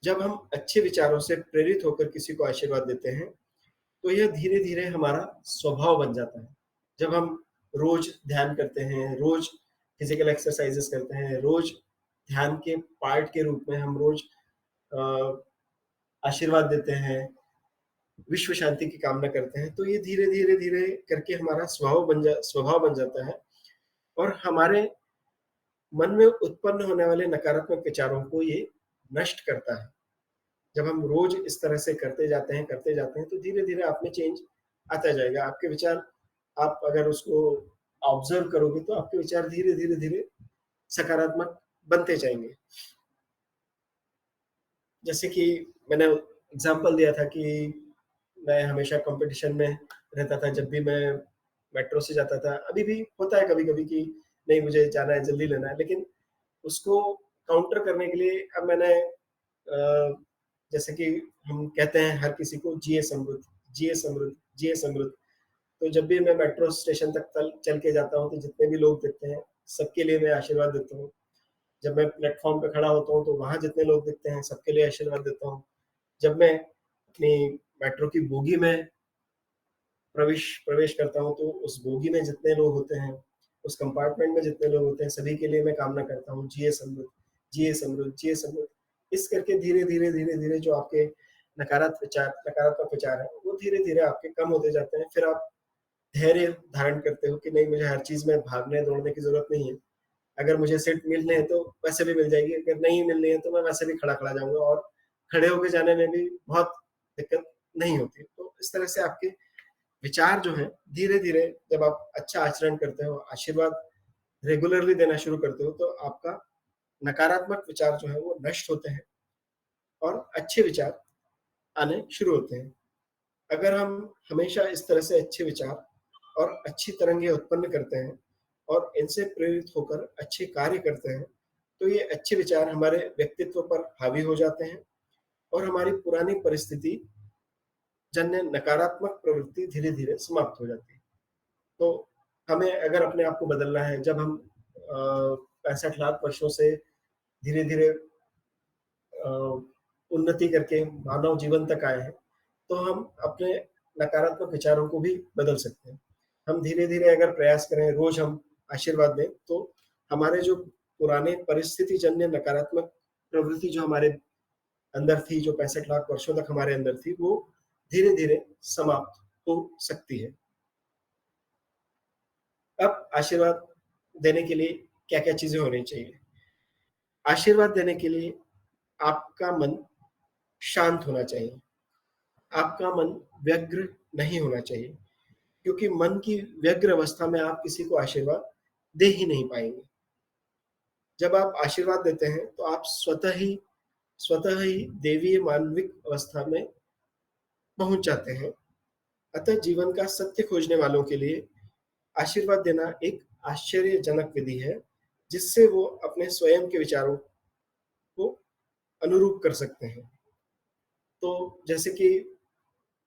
जब हम अच्छे विचारों से प्रेरित होकर किसी को आशीर्वाद देते हैं, तो यह धीरे-धीरे हमारा स्वभाव बन जाता है। जब हम रोज़ ध्यान करते हैं, रोज़ फिज़िकल एक्सरसाइज़ेज़ करते हैं, रोज़ ध्यान के पार्ट के रूप में हम रोज़ अ, आशीर्वाद देते हैं, विश्व शांति की कामना करते हैं, तो ये धीरे-धीरे करके हमारा स्वभाव बन जाता है और हमारे मन में उत्पन्न होने वाले नकारात्मक विचारों को ये नष्ट करता है। जब हम रोज़ इस तरह से करते जाते हैं, तो धीरे-धीरे आप में चेंज आता जाएगा। आपके विचार आप अगर उसको ऑब्ज़र्व करोगे, तो आपके विचार धीरे-धीरे सकारात्मक बनते जाएँगे। जैसे कि मैंने एग्ज़ाम्पल दिया था कि मैं हमेशा कॉम्पिटिशन में रहता था, जब भी मैं मेट्रो से जाता था। अभी भी होता है कभी-कभी कि नहीं मुझे जाना है, जल्दी लेना है, लेकिन उसको काउंटर करने के लिए अब मैंने जैसे कि हम कहते हैं हर किसी को जिए समृद्ध, जिए समृद्ध, जिए समृद्ध। तो जब भी मैं मेट्रो स्टेशन तक चल के जाता हूँ, तो जितने भी लोग दिखते हैं, सबके लिए मैं आशीर्वाद देता हूँ। जब मैं प्लेटफ़ॉर्म पे खड़ा होता हूँ, तो वहाँ जितने लोग दिखते हैं, सबके लिए आशीर्वाद देता हूँ। जब मैं अपनी मेट्रो की बोगी में प्रवेश प्रवेश करता हूँ, तो उस बोगी में जितने लोग होते हैं, उस कंपार्टमेंट में जितने लोग होते हैं, सभी के लिए मैं कामना करता हूँ, जिए समृद्ध, जिए समृद्ध, जिए समृद्ध। इस करके धीरे-धीरे जो आपके नकारात्मक विचार हैं, वो धीरे-धीरे आपके कम होते जाते हैं। फिर आप धैर्य धारण करते हो कि नहीं मुझे हर चीज़ में भागने-दौड़ने की ज़रूरत नहीं है। अगर मुझे सीट मिलनी है तो वैसे भी मिल जाएगी, अगर नहीं मिलनी है तो मैं वैसे भी खड़ा-खड़ा जाऊँगा और खड़े होके जाने में भी बहुत दिक्कत नहीं होती। तो इस तरह से आपके विचार जो हैं, धीरे-धीरे जब आप अच्छा आचरण करते हो, आशीर्वाद रेगुलरली देना शुरू करते हो, तो आपका नकारात्मक विचार जो है वो नष्ट होते हैं और अच्छे विचार आने शुरू होते हैं। अगर हम हमेशा इस तरह से अच्छे विचार और अच्छी तरंगे उत्पन्न करते हैं और इनसे प्रेरित होकर अच्छे कार्य करते हैं, तो ये अच्छे विचार हमारे व्यक्तित्व पर हावी हो जाते हैं और हमारी पुरानी परिस्थिति जन्य नकारात्मक प्रवृत्ति धीरे-धीरे समाप्त हो जाती है। तो हमें अगर अपने आप को बदलना है, जब हम 65 लाख वर्षों से धीरे-धीरे अ, उन्नति करके मानव जीवन तक आए हैं, तो हम अपने नकारात्मक विचारों को भी बदल सकते हैं। हम धीरे-धीरे अगर प्रयास करें, रोज़ हम आशीर्वाद दें, तो हमारे जो पुराने परिस्थितिजन्य नकारात्मक प्रवृत्ति जो हमारे अंदर थी, जो 65 लाख वर्षों तक हमारे अंदर थी, वो धीरे-धीरे समाप्त हो सकती है। अब आशीर्वाद देने के लिए क्या-क्या चीज़ें होनी चाहिए? आशीर्वाद देने के लिए आपका मन शांत होना चाहिए। आपका मन व्यग्र नहीं होना चाहिए, क्योंकि मन की व्यग्र अवस्था में आप किसी को आशीर्वाद दे ही नहीं पाएँगे। जब आप आशीर्वाद देते हैं, तो आप स्वतः ही दैवीय मानविक अवस्था में पहुँच जाते हैं। अतः जीवन का सत्य खोजने वालों के लिए आशीर्वाद देना एक आश्चर्यजनक विधि है, जिससे वो अपने स्वयं के विचारों को अनुरूप कर सकते हैं। तो जैसे कि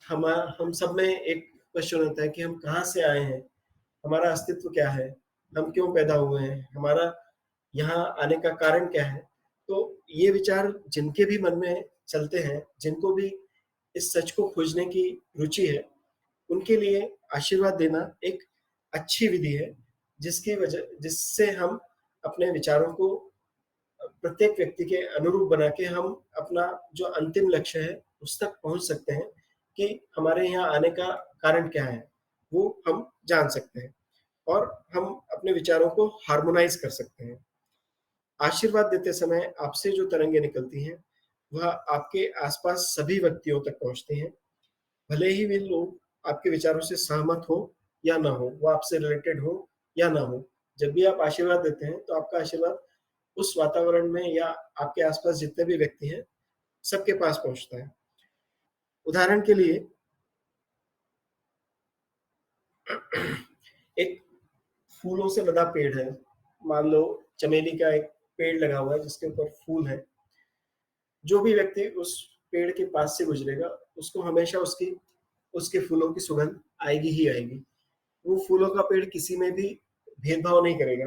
हम सब में एक क्वेश्चन होता है कि हम कहाँ से आए हैं? हमारा अस्तित्व क्या है? हम क्यों पैदा हुए हैं? हमारा यहाँ आने का कारण क्या है? तो ये विचार जिनके भी मन में चलते हैं, जिनको भी इस सच को खोजने की रुचि है, उनके लिए आशीर्वाद देना एक अच्छी विधि है, जिससे हम अपने विचारों को प्रत्येक व्यक्ति के अनुरूप बना के हम अपना जो अंतिम लक्ष्य है, उस तक पहुँच सकते हैं कि हमारे यहाँ आने का कारण क्या है, वो हम जान सकते हैं और हम अपने विचारों को हार्मोनाइज़ कर सकते हैं। आशीर्वाद देते समय आपसे जो तरंगे निकलती हैं, वह आपके आस-पास सभी व्यक्तियों तक पहुँचती हैं, भले ही वे लोग आपके विचारों से सहमत हों या ना हों, वो आपसे रिलेटेड हों या ना हों। जब भी आप आशीर्वाद देते हैं, तो आपका आशीर्वाद उस वातावरण में या आपके आस-पास जितने भी व्यक्ति हैं, सबके पास पहुँचता है। उदाहरण के लिए एक फूलों से लदा पेड़ है, मान लो चमेली का एक पेड़ लगा हुआ है जिसके ऊपर फूल है। जो भी व्यक्ति उस पेड़ के पास से गुज़रेगा, उसको हमेशा उसकी उसके फूलों की सुगंध आएगी ही आएगी। वो फूलों का पेड़ किसी में भी भेदभाव नहीं करेगा।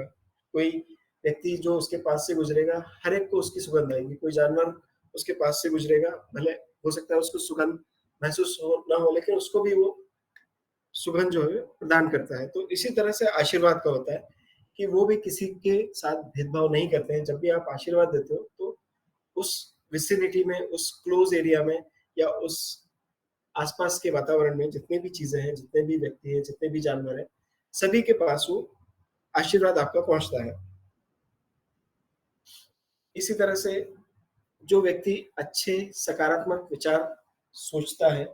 कोई व्यक्ति जो उसके पास से गुजरेगा, हर एक को उसकी सुगंध आएगी। कोई जानवर उसके पास से गुजरेगा, भले हो सकता है उसको सुगंध महसूस हो ना हो, लेकिन उसको भी वो सुगंध जो है प्रदान करता है। तो इसी तरह से आशीर्वाद का होता है कि वो भी किसी के साथ भेदभाव नहीं करते हैं। जब भी आप आशीर्वाद देते हो तो उस विसिनिटी में, उस क्लोज एरिया में या उस आसपास के वातावरण में जितने भी चीजें हैं, जितने भी व्यक्ति हैं, जितने भी जानवर हैं, सभी के पास वो आशीर्वाद आपका पहुंचता है। इसी तरह से जो व्यक्ति अच्छे सकारात्मक विचार सोचता है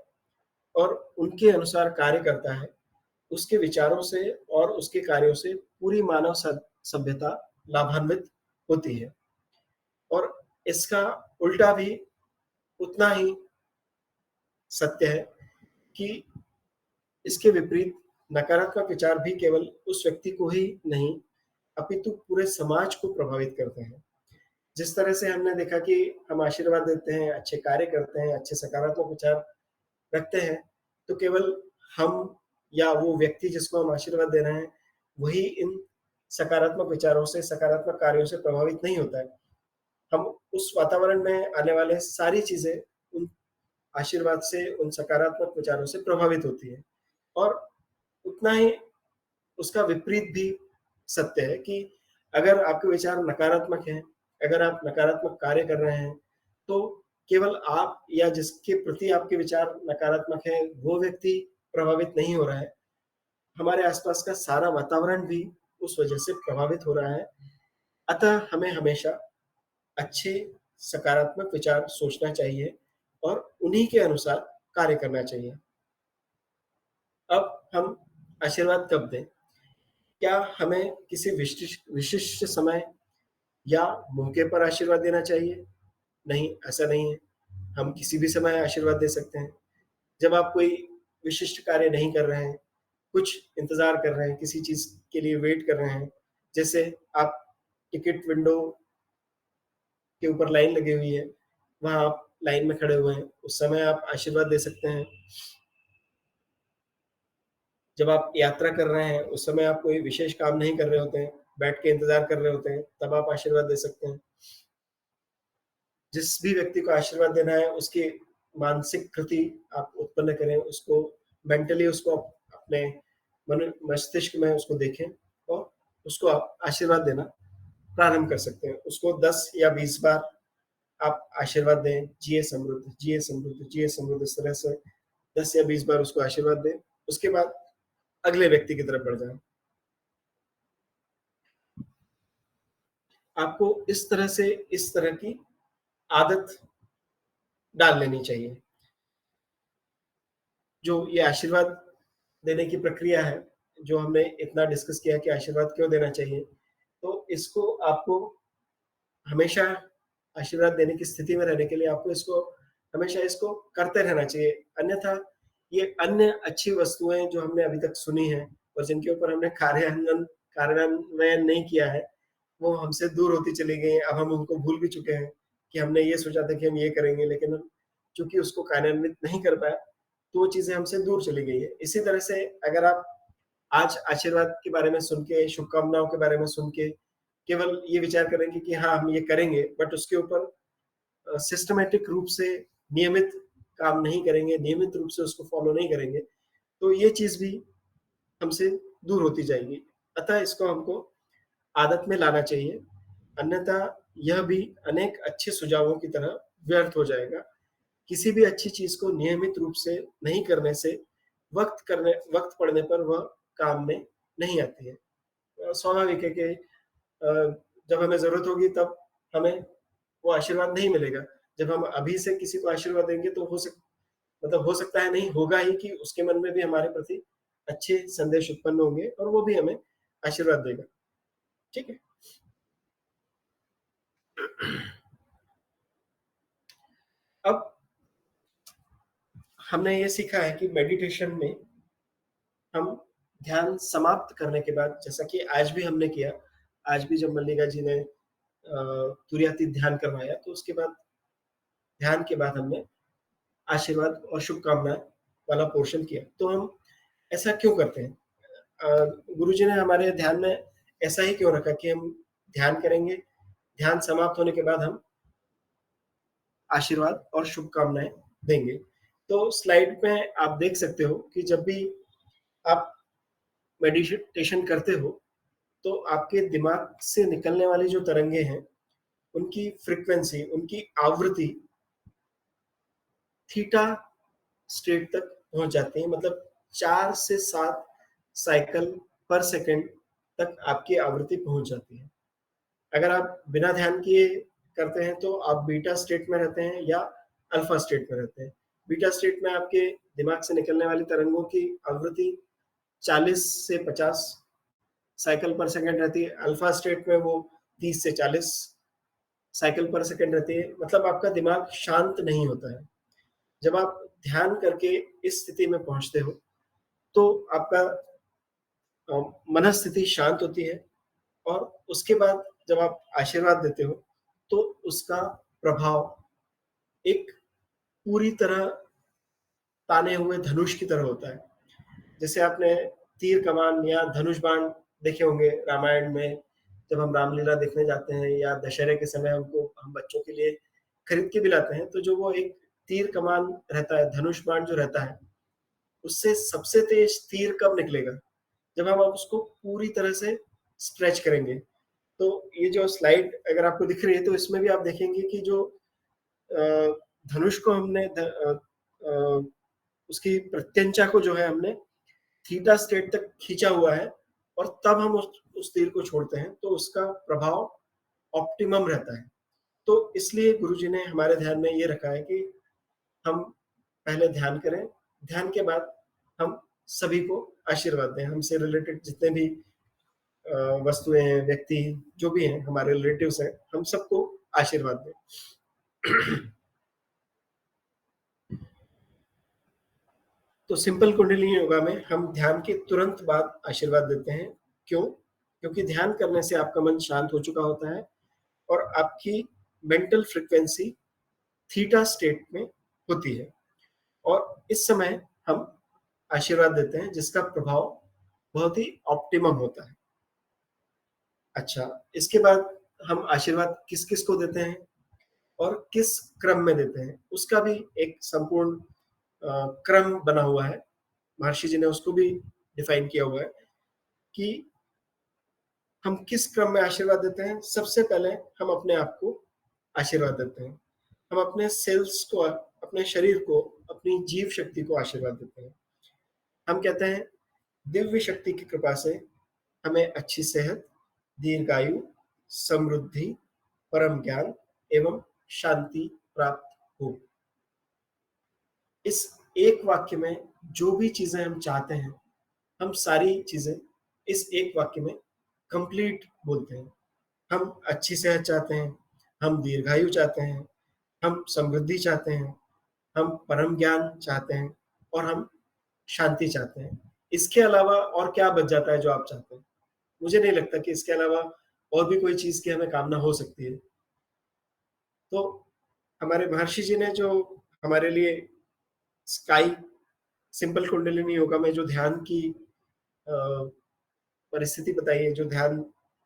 और उनके अनुसार कार्य करता है, उसके विचारों से और उसके कार्यों से पूरी मानव सभ्यता लाभान्वित होती है। और इसका उल्टा भी उतना ही सत्य है कि इसके विपरीत नकारात्मक विचार भी केवल उस व्यक्ति को ही नहीं, अपितु पूरे समाज को प्रभावित करते हैं। जिस तरह से हमने देखा कि हम आशीर्वाद देते हैं, अच्छे कार्य करते हैं, अच्छे सकारात्मक विचार रखते हैं, तो केवल हम या वो व्यक्ति जिसको हम आशीर्वाद दे रहे हैं, वही इन सकारात्मक विचारों से, सकारात्मक कार्यों से प्रभावित नहीं होता है। हम उस वातावरण में आने वाले सारी चीजें उन आशीर्वाद से, उन सकारात्मक विचारों से प्रभावित होती है। और उतना ही उसका विपरीत भी सत्य है कि अगर आपके विचार नकारात्मक हैं, अगर आप नकारात्मक कार्य कर रहे हैं, तो केवल आप या जिसके प्रति आपके विचार नकारात्मक है, वो व्यक्ति प्रभावित नहीं हो रहा है। हमारे आसपास का सारा वातावरण भी उस वजह से प्रभावित हो रहा है। अतः हमें हमेशा अच्छे सकारात्मक विचार सोचना चाहिए और उन्हीं के अनुसार कार्य करना चाहिए। अब हम आशीर्वाद कब दें? क्या हमें किसी विशिष्ट समय या मौके पर आशीर्वाद देना चाहिए? नहीं, ऐसा नहीं है। हम किसी भी समय आशीर्वाद दे सकते हैं। जब आप कोई विशिष्ट कार्य नहीं कर रहे हैं, कुछ इंतज़ार कर रहे हैं, किसी चीज़ के लिए वेट कर रहे हैं, जैसे आप टिकट विंडो के ऊपर लाइन लगी हुई है, वहाँ आप लाइन में खड़े हुए हैं, उस समय आप आशीर्वाद दे सकते हैं। जब आप यात्रा कर रहे हैं, उस समय आप कोई विशेष काम नहीं कर रहे होते हैं, बैठ के इंतज़ार कर रहे होते हैं, तब आप आशीर्वाद दे सकते हैं। जिस भी व्यक्ति को आशीर्वाद देना है, उसकी मानसिक कृति आप उत्पन्न करें, उसको मेंटली उसको अपने मस्तिष्क में उसको देखें और उसको आप आशीर्वाद देना प्रारंभ कर सकते हैं। उसको 10 या 20 बार आप आशीर्वाद दें, जिए समृद्ध, जिए समृद्ध, जिए समृद्ध, इस तरह से 10 या 20 बार उसको आशीर्वाद दें। उसके बाद अगले व्यक्ति की तरफ बढ़ जाएं। आपको इस तरह से इस तरह की आदत डाल लेनी चाहिए। जो ये आशीर्वाद देने की प्रक्रिया है, जो हमने इतना डिस्कस किया कि आशीर्वाद क्यों देना चाहिए, तो इसको आपको हमेशा आशीर्वाद देने की स्थिति में रहने के लिए आपको इसको हमेशा इसको करते रहना चाहिए। अन्यथा ये अन्य अच्छी वस्तुएं जो हमने अभी तक सुनी हैं और जिनके ऊपर हमने कार्यान्वयन नहीं किया है, वो हमसे दूर होती चली गई हैं। अब हम उनको भूल भी चुके हैं कि हमने ये सोचा था कि हम ये करेंगे, लेकिन हम चूंकि उसको कार्यान्वित नहीं कर पाए, तो वो चीजें हमसे दूर चली गई है। इसी तरह से अगर आप आज आशीर्वाद के बारे में सुन के, शुभकामनाओं के बारे में सुन के केवल ये विचार करेंगे कि हाँ हम ये करेंगे, बट उसके ऊपर सिस्टमेटिक रूप से नियमित काम नहीं करेंगे, नियमित रूप से उसको फॉलो नहीं करेंगे, तो ये चीज भी हमसे दूर होती जाएगी। अतः इसको हमको आदत में लाना चाहिए, अन्यथा यह भी अनेक अच्छे सुझावों की तरह व्यर्थ हो जाएगा। किसी भी अच्छी चीज को नियमित रूप से नहीं करने से वक्त पड़ने पर वह काम में नहीं आती है। स्वाभाविक है कि जब हमें जरूरत होगी तब हमें वो आशीर्वाद नहीं मिलेगा। जब हम अभी से किसी को आशीर्वाद देंगे तो हो सकता है नहीं होगा ही कि उसके मन में भी हमारे प्रति अच्छे संदेश उत्पन्न होंगे और वो भी हमें आशीर्वाद देगा। ठीक है। अब हमने ये सीखा है कि मेडिटेशन में हम ध्यान समाप्त करने के बाद, जैसा कि आज भी हमने किया, आज भी जब मल्लिका जी ने तुरियातीत ध्यान करवाया, तो उसके बाद ध्यान के बाद हमने आशीर्वाद और शुभकामनाएं वाला पोर्शन किया। तो हम ऐसा क्यों करते हैं? गुरुजी ने हमारे ध्यान में ऐसा ही क्यों रखा कि हम ध्यान करेंगे। ध्यान समाप्त होने के बाद हम आशीर्वाद और शुभकामनाएँ देंगे। तो स्लाइड में आप देख सकते हो कि जब भी आप मेडिटेशन करते हो, तो आपके दिमाग से निकलने वाली जो तरंगे हैं, उनकी फ्रीक्वेंसी, उनकी आवृत्ति थीटा स्टेट तक पहुंच जाती है। मतलब 4 से 7 साइकिल पर सेकंड तक आपकी आवृत्ति पहुंच जाती है। अगर आप बिना ध्यान किए करते हैं तो आप बीटा स्टेट में रहते हैं या अल्फा स्टेट में रहते हैं। बीटा स्टेट में आपके दिमाग से निकलने वाली तरंगों की आवृत्ति 40 से 50 साइकिल पर सेकंड रहती है। अल्फा स्टेट में वो 30 से 40 साइकिल पर सेकंड रहती है। मतलब आपका दिमाग शांत नहीं होता है। जब आप ध्यान करके इस स्थिति में पहुंचते हो, तो आपका मनस्थिति शांत होती है और उसके बाद जब आप आशीर्वाद देते हो, तो उसका प्रभाव एक पूरी तरह ताने हुए धनुष की तरह होता है। जैसे आपने तीर कमान या धनुष बाण देखे होंगे रामायण में, जब हम रामलीला देखने जाते हैं या दशहरे के समय उनको हम बच्चों के लिए खरीद के भी लाते हैं, तो जो वो एक तीर कमान रहता है, धनुष बाण जो रहता है, उससे सबसे तेज तीर कब निकलेगा? जब हम उसको पूरी तरह से स्ट्रेच करेंगे। तो ये जो स्लाइड अगर आपको दिख रही है, तो इसमें भी आप देखेंगे कि जो धनुष को हमने उसकी प्रत्यंचा को जो है हमने थीटा स्टेट तक खींचा हुआ है और तब हम उस तीर को छोड़ते हैं, तो उसका प्रभाव ऑप्टिमम रहता है। तो इसलिए गुरुजी ने हमारे ध्यान में ये रखा है कि हम पहले ध्यान करें, ध्यान के बाद हम सभी को आशीर्वाद दें। हमसे रिलेटेड जितने भी वस्तुएं हैं, व्यक्ति जो भी हैं, हमारे रिलेटिव्स हैं, हम सबको आशीर्वाद दें। तो सिंपल कुंडलिनी योगा में हम ध्यान के तुरंत बाद आशीर्वाद देते हैं। क्यों? क्योंकि ध्यान करने से आपका मन शांत हो चुका होता है और आपकी मेंटल फ्रीक्वेंसी थीटा स्टेट में होती है और इस समय हम आशीर्वाद देते हैं जिसका प्रभाव बहुत ही ऑप्टिमम होता है। अच्छा, इसके बाद हम आशीर्वाद किस-किस को देते हैं और किस क्रम में देते हैं, उसका भी एक संपूर्ण क्रम बना हुआ है। महर्षि जी ने उसको भी डिफाइन किया हुआ है कि हम किस क्रम में आशीर्वाद देते हैं। सबसे पहले हम अपने आप को आशीर्वाद देते हैं। हम अपने सेल्स को, अपने शरीर को, अपनी जीव शक्ति को आशीर्वाद देते हैं। हम कहते हैं दिव्य शक्ति की कृपा से हमें अच्छी सेहत, दीर्घायु, समृद्धि, परम ज्ञान एवं शांति प्राप्त हो। इस एक वाक्य में जो भी चीजें हम चाहते हैं, हम सारी चीजें इस एक वाक्य में कंप्लीट बोलते हैं। हम अच्छी सेहत चाहते हैं, हम दीर्घायु चाहते हैं, हम समृद्धि चाहते हैं, हम परम ज्ञान चाहते हैं और हम शांति चाहते हैं। इसके अलावा और क्या बच जाता है जो आप चाहते हैं? मुझे नहीं लगता कि इसके अलावा और भी कोई चीज़ की हमें कामना हो सकती है। तो हमारे महर्षि जी ने जो हमारे लिए स्काई सिंपल कुंडलिनी योगा में जो ध्यान की अ, परिस्थिति बताई है, जो ध्यान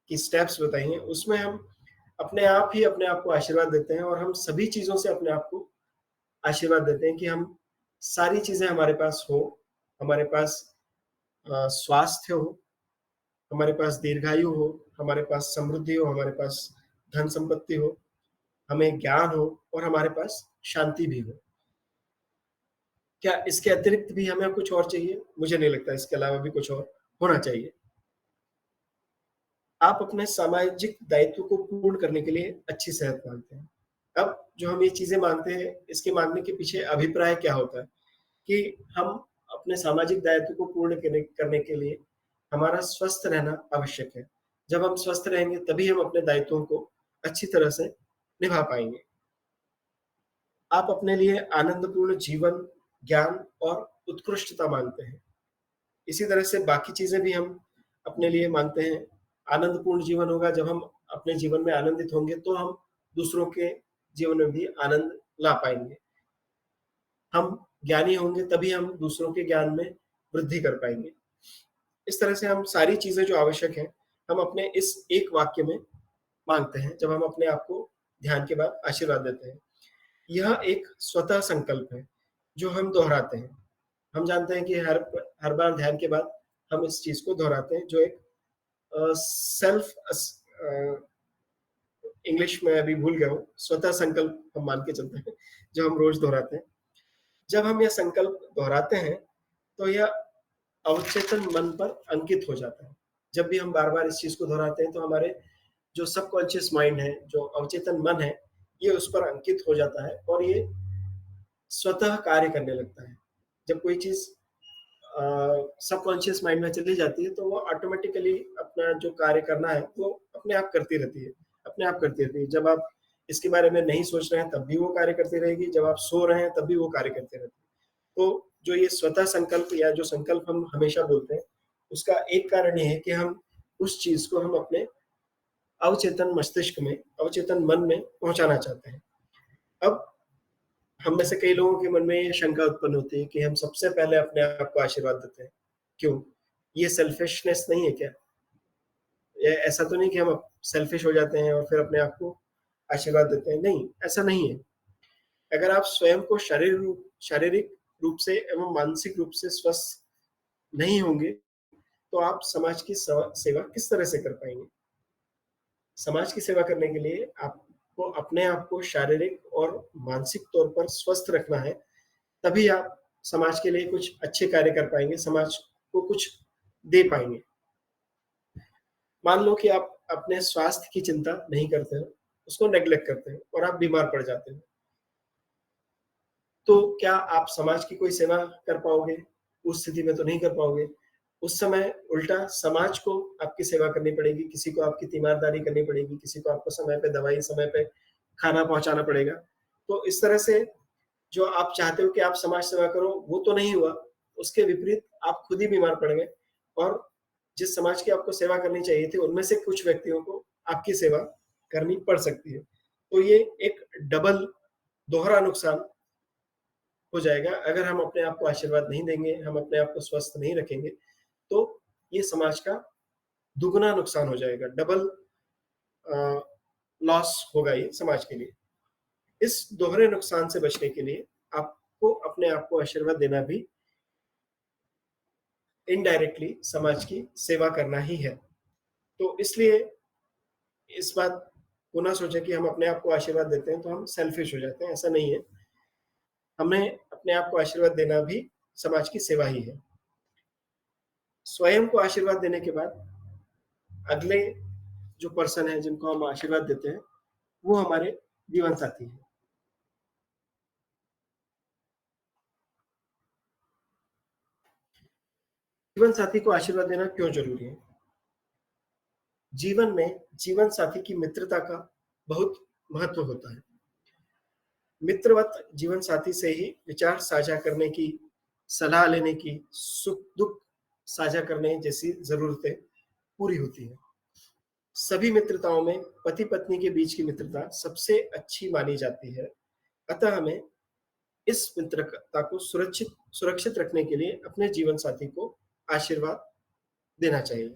की स्टेप्स बताई हैं, उसमें हम अपने आप ही अपने आप को आशीर्वाद देते हैं और हम सभी चीज़ों से अपने आप को आशीर्वाद देते हैं कि हम सारी चीज़ें हमारे पास हो, हमारे पास स्वास्थ्य हो, हमारे पास दीर्घायु हो, हमारे पास समृद्धि हो, हमारे पास धन संपत्ति हो, हमें ज्ञान हो और हमारे पास शांति भी हो। क्या इसके अतिरिक्त भी हमें कुछ और चाहिए? मुझे नहीं लगता इसके अलावा भी कुछ और होना चाहिए। आप अपने सामाजिक दायित्व को पूर्ण करने के लिए अच्छी सेहत मांगते हैं। अब जो हम ये चीज़ें माँगते हैं, इसके माँगने के पीछे अभिप्राय क्या होता है कि हम अपने सामाजिक दायित्व को पूर्ण करने के लिए हमारा स्वस्थ रहना आवश्यक है। जब हम स्वस्थ रहेंगे तभी हम अपने दायित्वों को अच्छी तरह से निभा पाएँगे। आप अपने लिए आनंदपूर्ण जीवन, ज्ञान और उत्कृष्टता माँगते हैं। इसी तरह से बाकी चीज़ें भी हम अपने लिए माँगते हैं। आनंदपूर्ण जीवन होगा जब हम अपने जीवन में आनंदित होंगे, तो हम दूसरों के जीवन में भी आनंद ला पाएँगे। हम ज्ञानी होंगे तभी हम दूसरों के ज्ञान में वृद्धि कर पाएँगे। इस तरह से हम सारी चीज़ें जो आवश्यक हैं, हम अपने इस एक वाक्य में माँगते हैं, जब हम अपने आप को ध्यान के बाद आशीर्वाद देते हैं। यह एक स्वतः संकल्प है, जो हम दोहराते हैं। हम जानते हैं कि हर बार ध्यान के बाद हम इस चीज़ को दोहराते हैं, जो एक सेल्फ इंग्लिश में अभी भूल गया हूँ, स्वतः संकल्प हम मान के चलते हैं, जो हम रोज़ दोहराते हैं। जब हम यह संकल्प दोहराते हैं, तो यह अवचेतन मन पर अंकित हो जाता है। जब भी हम बार-बार इस चीज़ को दोहराते हैं, तो हमारे जो सबकॉन्शियस माइंड है, जो अवचेतन मन है, ये उस पर अंकित हो जाता है और ये स्वतः कार्य करने लगता है। जब कोई चीज़ सबकॉन्शियस माइंड में चली जाती है, तो वो ऑटोमैटिकली अपना जो कार्य करना है, वो अपने आप करती रहती है, अपने आप करती रहती है। जब आप इसके बारे में नहीं सोच रहे हैं, तब भी वो कार्य करती रहेगी, जब आप सो रहे हैं, तब भी वो कार्य करती रहती है। तो जो ये स्वतः संकल्प या जो संकल्प हम हमेशा बोलते हैं, उसका एक कारण ये है कि हम उस चीज़ को हम अपने अवचेतन मस्तिष्क में, अवचेतन मन में पहुँचाना चाहते हैं। अब हम में से कई लोगों के मन में ये शंका उत्पन्न होती है कि हम सबसे पहले अपने आप को आशीर्वाद देते हैं। क्यों? ये सेल्फिशनेस नहीं है क्या? ये ऐसा तो नहीं कि हम सेल्फिश हो जाते हैं और फिर अपने आप को आशीर्वाद देते हैं, नहीं, ऐसा नहीं है। अगर आप स्वयं को शारीरिक रूप से एवं मानसिक रूप से स्वस्थ नहीं होंगे, तो आप समाज की सेवा किस तरह से कर पाएँगे? समाज की सेवा करने के लिए आपको अपने आप को शारीरिक और मानसिक तौर पर स्वस्थ रखना है, तभी आप समाज के लिए कुछ अच्छे कार्य कर पाएँगे, समाज को कुछ दे पाएँगे। मान लो कि आप अपने स्वास्थ्य की चिंता नहीं करते हो, उसको नेग्लेक्ट करते हो और आप बीमार पड़ जाते हो, तो क्या आप समाज की कोई सेवा कर पाओगे? उस स्थिति में तो नहीं कर पाओगे। उस समय उल्टा समाज को आपकी सेवा करनी पड़ेगी, किसी को आपकी तीमारदारी करनी पड़ेगी, किसी को आपको समय पे दवाई, समय पे खाना पहुँचाना पड़ेगा। तो इस तरह से जो आप चाहते हो कि आप समाज सेवा करो, वो तो नहीं हुआ। उसके विपरीत आप खुद ही बीमार पड़ गए और जिस समाज की आपको सेवा करनी चाहिए थी, उनमें से कुछ व्यक्तियों को आपकी सेवा करनी पड़ सकती है। तो ये एक डबल दोहरा नुकसान हो जाएगा अगर हम अपने आप को आशीर्वाद नहीं देंगे, हम अपने आप को स्वस्थ नहीं रखेंगे, तो ये समाज का दुगना नुकसान हो जाएगा, डबल अ, लॉस होगा ये समाज के लिए। इस दोहरे नुकसान से बचने के लिए आपको अपने आप को आशीर्वाद देना भी इनडायरेक्टली समाज की सेवा करना ही है। तो इसलिए इस बात को ना सोचें कि हम अपने आप को आशीर्वाद देते हैं तो हम सेल्फिश हो जाते हैं, ऐसा नहीं है। हमें अपने आप को आशीर्वाद देना भी समाज की सेवा ही है। स्वयं को आशीर्वाद देने के बाद अगले जो पर्सन है जिनको हम आशीर्वाद देते हैं, वो हमारे जीवन साथी हैं। जीवन साथी को आशीर्वाद देना क्यों ज़रूरी है? जीवन में जीवन साथी की मित्रता का बहुत महत्व होता है। मित्रवत जीवन साथी से ही विचार साझा करने की, सलाह लेने की, सुख-दुःख साझा करने जैसी ज़रूरतें पूरी होती हैं। सभी मित्रताओं में पति-पत्नी के बीच की मित्रता सबसे अच्छी मानी जाती है। अतः हमें इस मित्रता को सुरक्षित सुरक्षित रखने के लिए अपने जीवन साथी को आशीर्वाद देना चाहिए।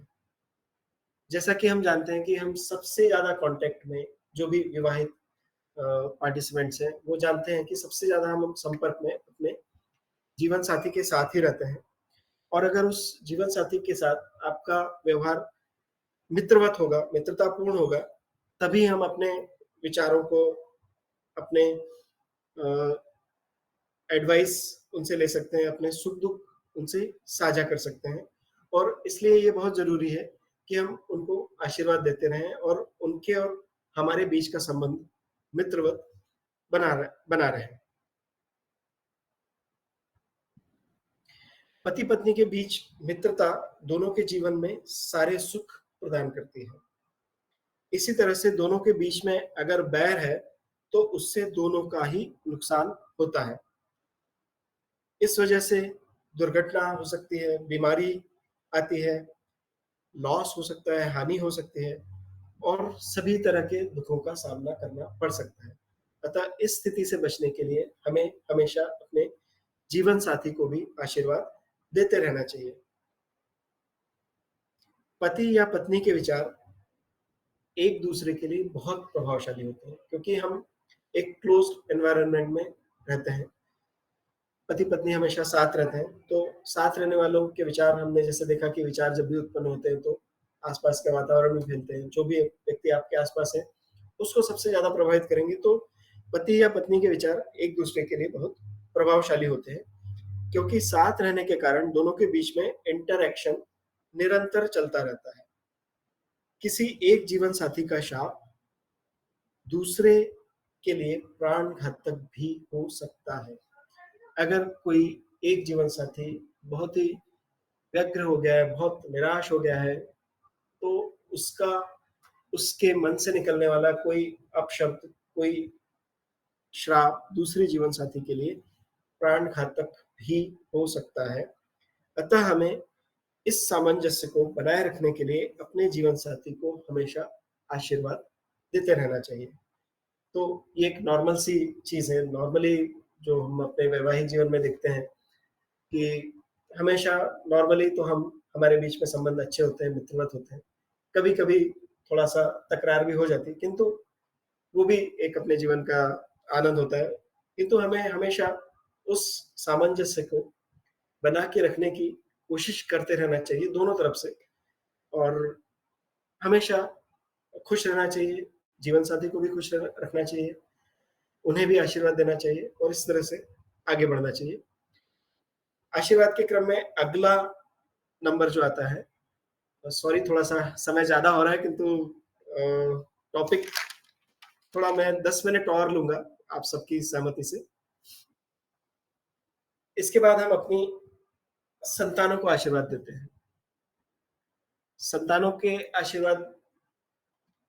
जैसा कि हम जानते हैं कि हम सबसे ज़्यादा कॉन्टैक्ट में जो भी विवाहित पार्टिसिपेंट्स हैं, वो जानते हैं कि सबसे ज़्यादा हम संपर्क में अपने जीवन साथी के साथ ही रहते हैं और अगर उस जीवन साथी के साथ आपका व्यवहार मित्रवत होगा, मित्रतापूर्ण होगा, तभी हम अपने विचारों को, अपने अ, एडवाइस उनसे ले सकते हैं, अपने सुख-दुःख उनसे साझा कर सकते हैं और इसलिए ये बहुत ज़रूरी है कि हम उनको आशीर्वाद देते रहें और उनके और हमारे बीच का संबंध मित्रवत बना रहे। पति-पत्नी के बीच मित्रता दोनों के जीवन में सारे सुख प्रदान करती है। इसी तरह से दोनों के बीच में अगर बैर है, तो उससे दोनों का ही नुकसान होता है। इस वजह से दुर्घटना हो सकती है, बीमारी आती है, लॉस हो सकता है, हानि हो सकती है और सभी तरह के दुखों का सामना करना पड़ सकता है। अतः इस स्थिति से बचने के लिए हमें हमेशा अपने जीवन साथी को भी आशीर्वाद देते रहना चाहिए। पति या पत्नी के विचार एक दूसरे के लिए बहुत प्रभावशाली होते हैं, क्योंकि हम एक क्लोज्ड एनवायरनमेंट में रहते हैं। पति-पत्नी हमेशा साथ रहते हैं, तो साथ रहने वालों के विचार, हमने जैसे देखा कि विचार जब भी उत्पन्न होते हैं तो आस-पास के वातावरण में फैलते हैं। जो भी व्यक्ति आपके आस-पास है, उसको सबसे ज़्यादा प्रभावित करेंगे। तो पति या पत्नी के विचार एक-दूसरे के लिए बहुत प्रभावशाली होते हैं, क्योंकि साथ रहने के कारण दोनों के बीच में इंटरैक्शन निरंतर चलता रहता है। किसी एक जीवन साथी का शाप दूसरे के लिए प्राण घातक भी हो सकता है। अगर कोई एक जीवन साथी बहुत ही व्यग्र हो गया है, बहुत निराश हो गया है, तो उसका उसके मन से निकलने वाला कोई अपशब्द, कोई श्राप दूसरे जीवन साथी के लिए प्राण घातक भी हो सकता है। अतः हमें इस सामंजस्य को बनाए रखने के लिए अपने जीवन साथी को हमेशा आशीर्वाद देते रहना चाहिए। तो ये एक नॉर्मल सी चीज़ है। नॉर्मली जो हम अपने वैवाहिक जीवन में देखते हैं कि हमेशा नॉर्मली तो हम हमारे बीच में संबंध अच्छे होते हैं, मित्रवत होते हैं। कभी-कभी थोड़ा-सा तकरार भी हो जाती है, किंतु वो भी एक अपने जीवन का आनंद होता है। किंतु हमें हमेशा उस सामंजस्य को बना के रखने की कोशिश करते रहना चाहिए दोनों तरफ से, और हमेशा खुश रहना चाहिए, जीवन साथी को भी खुश रखना चाहिए, उन्हें भी आशीर्वाद देना चाहिए और इस तरह से आगे बढ़ना चाहिए। आशीर्वाद के क्रम में अगला नंबर जो आता है, सॉरी थोड़ा-सा समय ज़्यादा हो रहा है, किंतु टॉपिक थोड़ा मैं 10 मिनट और लूँगा आप सबकी सहमति से। इसके बाद हम अपनी संतानों को आशीर्वाद देते हैं। संतानों के आशीर्वाद,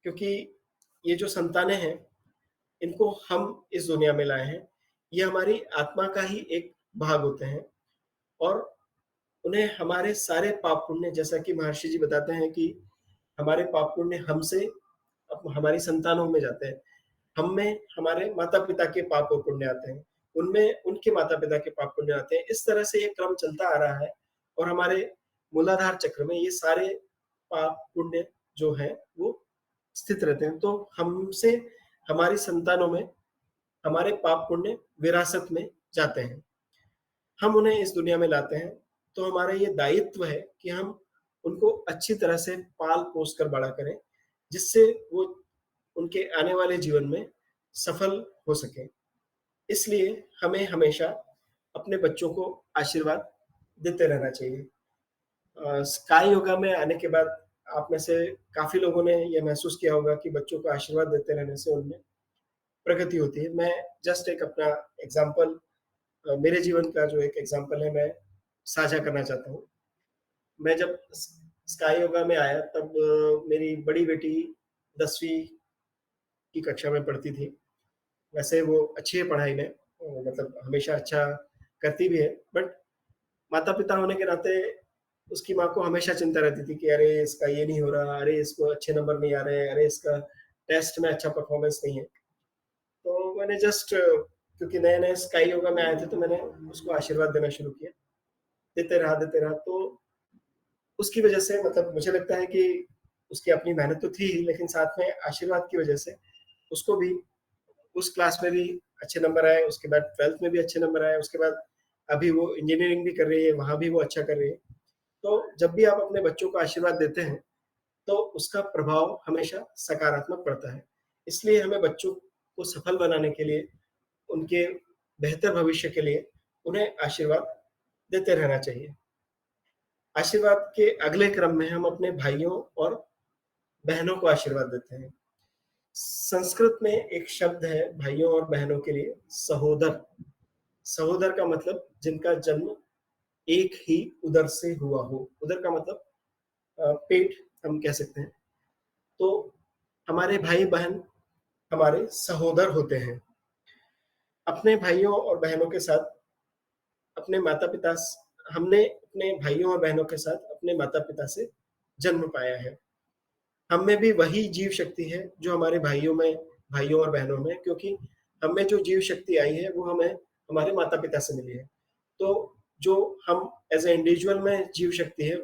क्योंकि ये जो संतानें हैं, इनको हम इस दुनिया में लाए हैं। ये हमारी आत्मा का ही एक भाग होते हैं, और उन्हें हमारे सारे पाप पुण्य, जैसा कि महर्षि जी बताते हैं कि हमारे पाप पुण्य हमसे अब हमारी संतानों में जाते हैं। हम में हमारे माता-पिता के पाप और पुण्य आते हैं, उनमें उनके माता-पिता के पाप पुण्य आते हैं। इस तरह से ये क्रम चलता आ रहा है, और हमारे मूलाधार चक्र में ये सारे पाप पुण्य जो हैं वो स्थित रहते हैं। तो हमसे हमारी संतानों में हमारे पाप पुण्य विरासत में जाते हैं। हम उन्हें इस दुनिया में लाते हैं, तो हमारा ये दायित्व है कि हम उनको अच्छी तरह से पाल-पोस कर बड़ा करें, जिससे वो उनके आने वाले जीवन में सफल हो सकें। इसलिए हमें हमेशा अपने बच्चों को आशीर्वाद देते रहना चाहिए। स्काई योगा में आने के बाद आप में से काफ़ी लोगों ने ये महसूस किया होगा कि बच्चों को आशीर्वाद देते रहने से उनमें प्रगति होती है। मैं जस्ट एक अपना एग्ज़ाम्पल, मेरे जीवन का जो एक एग्ज़ाम्पल है, मैं साझा करना चाहता हूँ। मैं जब स्काई योगा में आया, तब मेरी बड़ी बेटी 10वीं की कक्षा में पढ़ती थी। वैसे वो अच्छी है पढ़ाई में, मतलब हमेशा अच्छा करती भी है, बट माता-पिता होने के नाते उसकी माँ को हमेशा चिंता रहती थी कि अरे इसका ये नहीं हो रहा, अरे इसको अच्छे नंबर नहीं आ रहे हैं, अरे इसका टेस्ट में अच्छा परफॉर्मेंस नहीं है। तो मैंने जस्ट, क्योंकि नए-नए स्काई योगा में आए थे, तो मैंने उसको आशीर्वाद देना शुरू किया। देते रहा, तो उसकी वजह से, मतलब मुझे लगता है कि उसकी अपनी मेहनत तो थी ही, लेकिन साथ में आशीर्वाद की वजह से उसको भी उस क्लास में भी अच्छे नंबर आए, उसके बाद 12th में भी अच्छे नंबर आए, उसके बाद अभी वो इंजीनियरिंग भी कर रही है, वहाँ भी वो अच्छा कर रही है। तो जब भी आप अपने बच्चों को आशीर्वाद देते हैं, तो उसका प्रभाव हमेशा सकारात्मक पड़ता है। इसलिए हमें बच्चों को सफल बनाने के लिए, उनके बेहतर भविष्य के लिए उन्हें आशीर्वाद देते रहना चाहिए। आशीर्वाद के अगले क्रम में हम अपने भाइयों और बहनों को आशीर्वाद देते हैं। संस्कृत में एक शब्द है भाइयों और बहनों के लिए, सहोदर। सहोदर का मतलब जिनका जन्म एक ही उदर से हुआ हो। उदर का मतलब पेट हम कह सकते हैं। तो हमारे भाई-बहन हमारे सहोदर होते हैं। अपने भाइयों और बहनों के साथ अपने माता-पिता स हमने अपने भाइयों और बहनों के साथ अपने माता-पिता से जन्म पाया है। हम में भी वही जीव शक्ति है जो हमारे भाइयों और बहनों में, क्योंकि हमें जो जीव शक्ति आई है वो हमें हमारे माता-पिता से मिली है। तो जो हम एज़ अ इंडिविजुअल में जीव शक्ति है,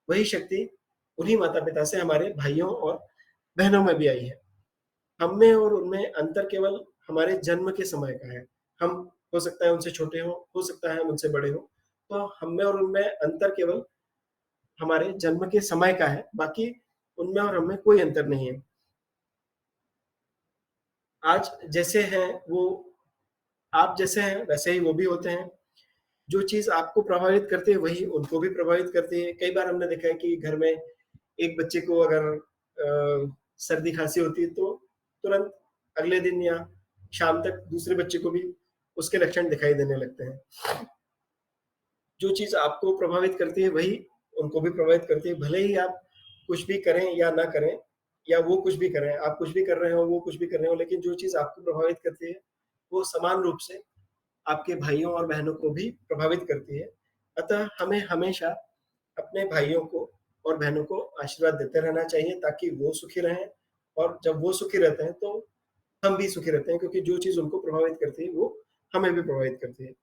वही शक्ति उन्हीं माता-पिता से हमारे भाइयों और बहनों में भी आई है। हम में और उनमें अंतर केवल हमारे जन्म के समय का है। हम हो सकता है उनसे छोटे हों, हो सकता है हम उनसे बड़े हों। तो हम में और उनमें अंतर केवल हमारे जन्म के समय का है, बाकी उनमें और हमें कोई अंतर नहीं है। आज जैसे हैं वो आप जैसे हैं वैसे ही वो भी होते हैं। जो चीज़ आपको प्रभावित करती है वही उनको भी प्रभावित करती है। कई बार हमने देखा है कि घर में एक बच्चे को अगर सर्दी खांसी होती है तो तुरंत अगले दिन या शाम तक दूसरे बच्चे को भी उसके लक्षण दिखाई देने लगते हैं। जो चीज़ आपको प्रभावित करती है वही उनको भी प्रभावित करती है। भले ही आप कुछ भी करें या ना करें, या वो कुछ भी करें, आप कुछ भी कर रहे हो, वो कुछ भी कर रहे हो, लेकिन जो चीज़ आपको प्रभावित करती है वो समान रूप से आपके भाइयों और बहनों को भी प्रभावित करती है। अतः हमें हमेशा अपने भाइयों को और बहनों को आशीर्वाद देते रहना चाहिए ताकि वो सुखी रहें, और जब वो सुखी रहते हैं तो हम भी सुखी रहते हैं, क्योंकि जो चीज़ उनको प्रभावित करती है वो हमें भी प्रभावित करती है।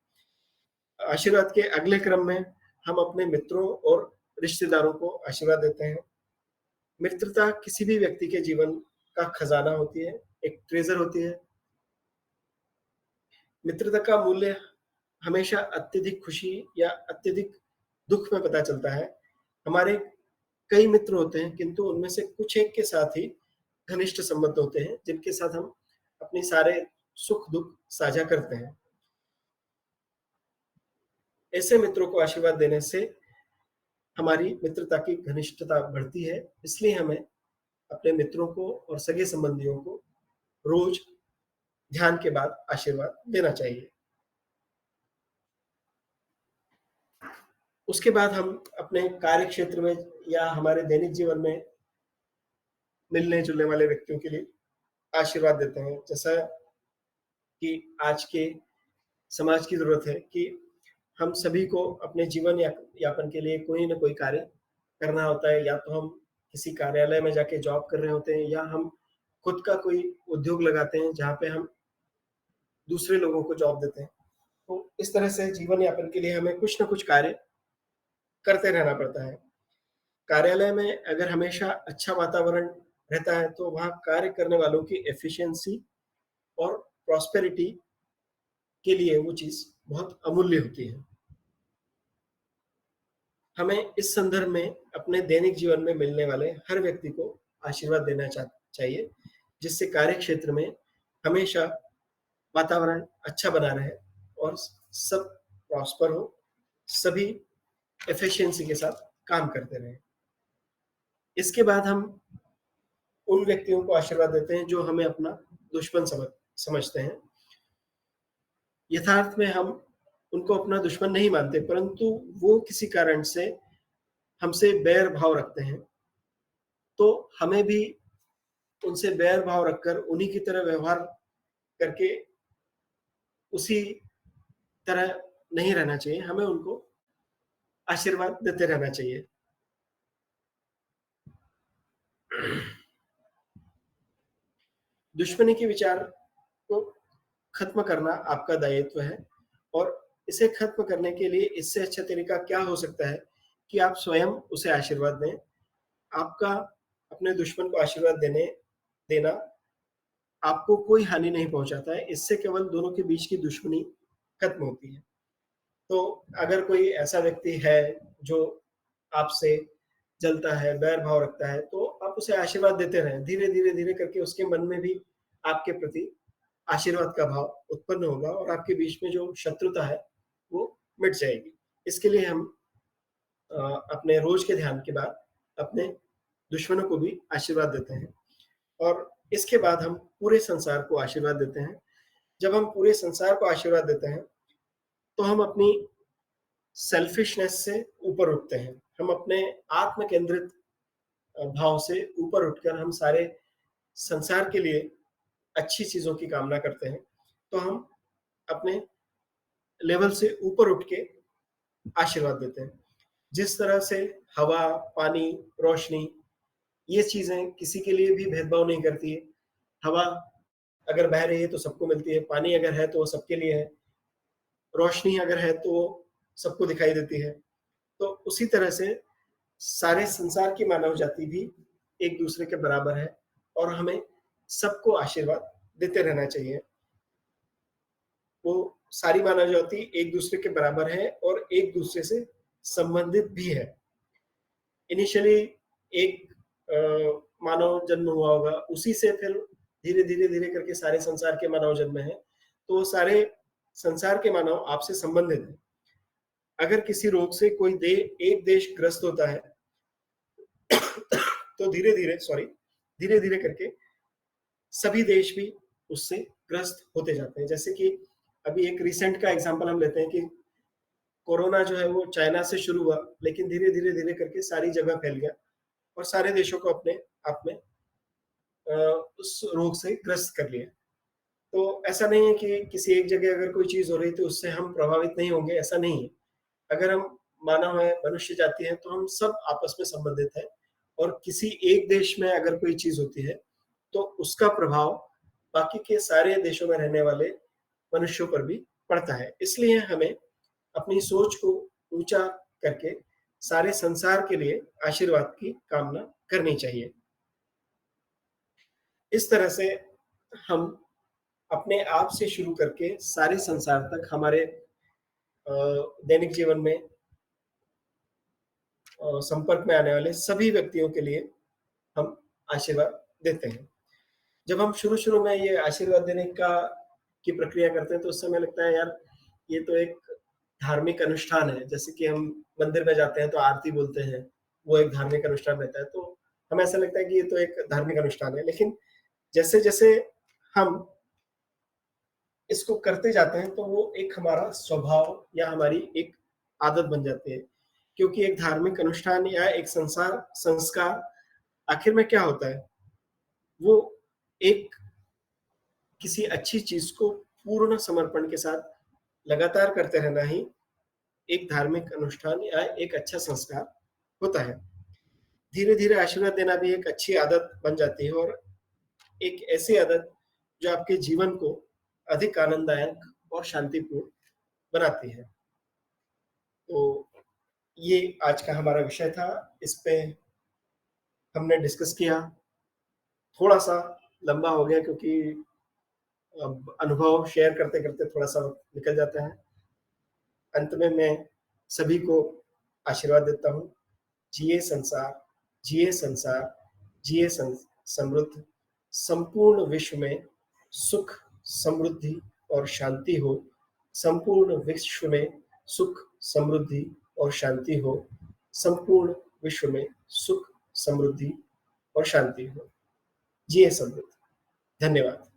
आशीर्वाद के अगले क्रम में हम अपने मित्रों और रिश्तेदारों को आशीर्वाद देते हैं। मित्रता किसी भी व्यक्ति के जीवन का खजाना होती है, एक ट्रेजर होती है। मित्रता का मूल्य हमेशा अत्यधिक खुशी या अत्यधिक दुख में पता चलता है। हमारे कई मित्र होते हैं, किंतु उनमें से कुछ एक के साथ ही घनिष्ठ संबंध होते हैं, जिनके साथ हम अपने सारे सुख दुख साझा करते हैं। ऐसे मित्रों को आशीर्वाद देने से हमारी मित्रता की घनिष्ठता बढ़ती है। इसलिए हमें अपने मित्रों को और सगे संबंधियों को रोज ध्यान के बाद आशीर्वाद देना चाहिए। उसके बाद हम अपने कार्य क्षेत्र में या हमारे दैनिक जीवन में मिलने जुलने वाले व्यक्तियों के लिए आशीर्वाद देते हैं। जैसा कि आज के समाज की जरूरत है कि हम सभी को अपने जीवन यापन के लिए कोई ना कोई कार्य करना होता है। या तो हम किसी कार्यालय में जाके जॉब कर रहे होते हैं, या हम खुद का कोई उद्योग लगाते हैं जहाँ पे हम दूसरे लोगों को जॉब देते हैं। तो इस तरह से जीवन यापन के लिए हमें कुछ ना कुछ कार्य करते रहना पड़ता है। कार्यालय में अगर हमेशा अच्छा वातावरण रहता है तो वहाँ कार्य करने वालों की एफिशिएंसी और प्रॉस्पेरिटी के लिए वो चीज़ बहुत अमूल्य होती है। हमें इस संदर्भ में अपने दैनिक जीवन में मिलने वाले हर व्यक्ति को आशीर्वाद देना चाहिए, जिससे कार्य क्षेत्र में हमेशा वातावरण अच्छा बना रहे और सब प्रॉस्पर हो, सभी एफिशिएंसी के साथ काम करते रहें। इसके बाद हम उन व्यक्तियों को आशीर्वाद देते हैं जो हमें अपना दुश्मन समझते हैं। यथार्थ में हम उनको अपना दुश्मन नहीं मानते, परंतु वो किसी कारण से हमसे बैर भाव रखते हैं। तो हमें भी उनसे बैर भाव रखकर उन्हीं की तरह व्यवहार करके उसी तरह नहीं रहना चाहिए। हमें उनको आशीर्वाद देते रहना चाहिए। दुश्मनी के विचार को खत्म करना आपका दायित्व है, और इसे खत्म करने के लिए इससे अच्छा तरीका क्या हो सकता है कि आप स्वयं उसे आशीर्वाद दें। आपका अपने दुश्मन को आशीर्वाद देना आपको कोई हानि नहीं पहुंचाता है। इससे केवल दोनों के बीच की दुश्मनी खत्म होती है। तो अगर कोई ऐसा व्यक्ति है जो आपसे जलता है, बैर भाव रखता है, तो आप उसे आशीर्वाद देते रहें। धीरे धीरे धीरे करके उसके मन में भी आपके प्रति आशीर्वाद का भाव उत्पन्न होगा, और आपके बीच में जो शत्रुता है वो मिट जाएगी। इसके लिए हम अपने रोज के ध्यान के बाद अपने दुश्मनों को भी आशीर्वाद देते हैं, और इसके बाद हम पूरे संसार को आशीर्वाद देते हैं। जब हम पूरे संसार को आशीर्वाद देते हैं तो हम अपनी सेल्फिशनेस से ऊपर उठते हैं। हम अपने आत्म केंद्रित भाव से ऊपर उठकर हम सारे संसार के लिए अच्छी चीजों की कामना करते हैं। तो हम अपने लेवल से ऊपर उठ के आशीर्वाद देते हैं। जिस तरह से हवा, पानी, रोशनी, ये चीजें किसी के लिए भी भेदभाव नहीं करती है। हवा अगर बह रही है तो सबको मिलती है, पानी अगर है तो वो सबके लिए है, रोशनी अगर है तो वो सबको दिखाई देती है। तो उसी तरह से सारे संसार की मानव जाति भी एक दूसरे के बराबर है, और हमें सबको आशीर्वाद देते रहना चाहिए। वो सारी मानव जाति एक दूसरे के बराबर है और एक दूसरे से संबंधित भी है। इनिशियली एक मानव जन्म हुआ होगा, उसी से फिर धीरे धीरे धीरे करके सारे संसार के मानव जन्म है, तो सारे संसार के मानव आपसे संबंधित हैं। अगर किसी रोग से कोई एक देश ग्रस्त होता है तो धीरे धीरे करके सभी देश भी उससे ग्रस्त होते जाते हैं। जैसे कि अभी एक रिसेंट का एग्जांपल हम लेते हैं कि कोरोना जो है वो चाइना से शुरू हुआ, लेकिन धीरे धीरे धीरे करके सारी जगह फैल गया और सारे देशों को अपने आप में उस रोग से ग्रस्त कर लिया। तो ऐसा नहीं है कि किसी एक जगह अगर कोई चीज हो रही तो उससे हम प्रभावित नहीं होंगे, ऐसा नहीं है। अगर हम मानव है, मनुष्य जाति है, तो हम सब आपस में संबंधित है और किसी एक देश में अगर कोई चीज होती है तो उसका प्रभाव बाकी के सारे देशों में रहने वाले मनुष्यों पर भी पड़ता है। इसलिए हमें अपनी सोच को ऊंचा करके सारे संसार के लिए आशीर्वाद की कामना करनी चाहिए। इस तरह से हम अपने आप से शुरू करके सारे संसार तक हमारे दैनिक जीवन में संपर्क में आने वाले सभी व्यक्तियों के लिए हम आशीर्वाद देते हैं। जब हम शुरू-शुरू में ये आशीर्वाद देने का की प्रक्रिया करते हैं तो उस समय लगता है यार ये तो एक धार्मिक अनुष्ठान है। जैसे कि हम मंदिर में जाते हैं तो आरती बोलते हैं, वो एक धार्मिक अनुष्ठान रहता है। तो हमें ऐसा लगता है कि ये तो एक धार्मिक अनुष्ठान है। लेकिन जैसे-जैसे हम इसको करते जाते हैं तो वो एक हमारा स्वभाव या हमारी एक आदत बन जाती है। क्योंकि एक धार्मिक अनुष्ठान या एक संस्कार आखिर में क्या होता है? वो एक किसी अच्छी चीज़ को पूर्ण समर्पण के साथ लगातार करते रहना ही एक धार्मिक अनुष्ठान या एक अच्छा संस्कार होता है। धीरे-धीरे आशीर्वाद देना भी एक अच्छी आदत बन जाती है और एक ऐसी आदत जो आपके जीवन को अधिक आनंददायक और शांतिपूर्ण बनाती है। तो ये आज का हमारा विषय था। इस पे हमने डिस्कस किया। थोड़ा-सा लंबा हो गया क्योंकि अब अनुभव शेयर करते-करते थोड़ा-सा वक़्त निकल जाता है। अंत में मैं सभी को आशीर्वाद देता हूँ। जिए संसार, जिए संसार, जिए समृद्ध, संपूर्ण विश्व में सुख, समृद्धि और शांति हो। संपूर्ण विश्व में सुख, समृद्धि और शांति हो। संपूर्ण विश्व में सुख, समृद्धि और शांति हो। जिए समृद्ध। धन्यवाद।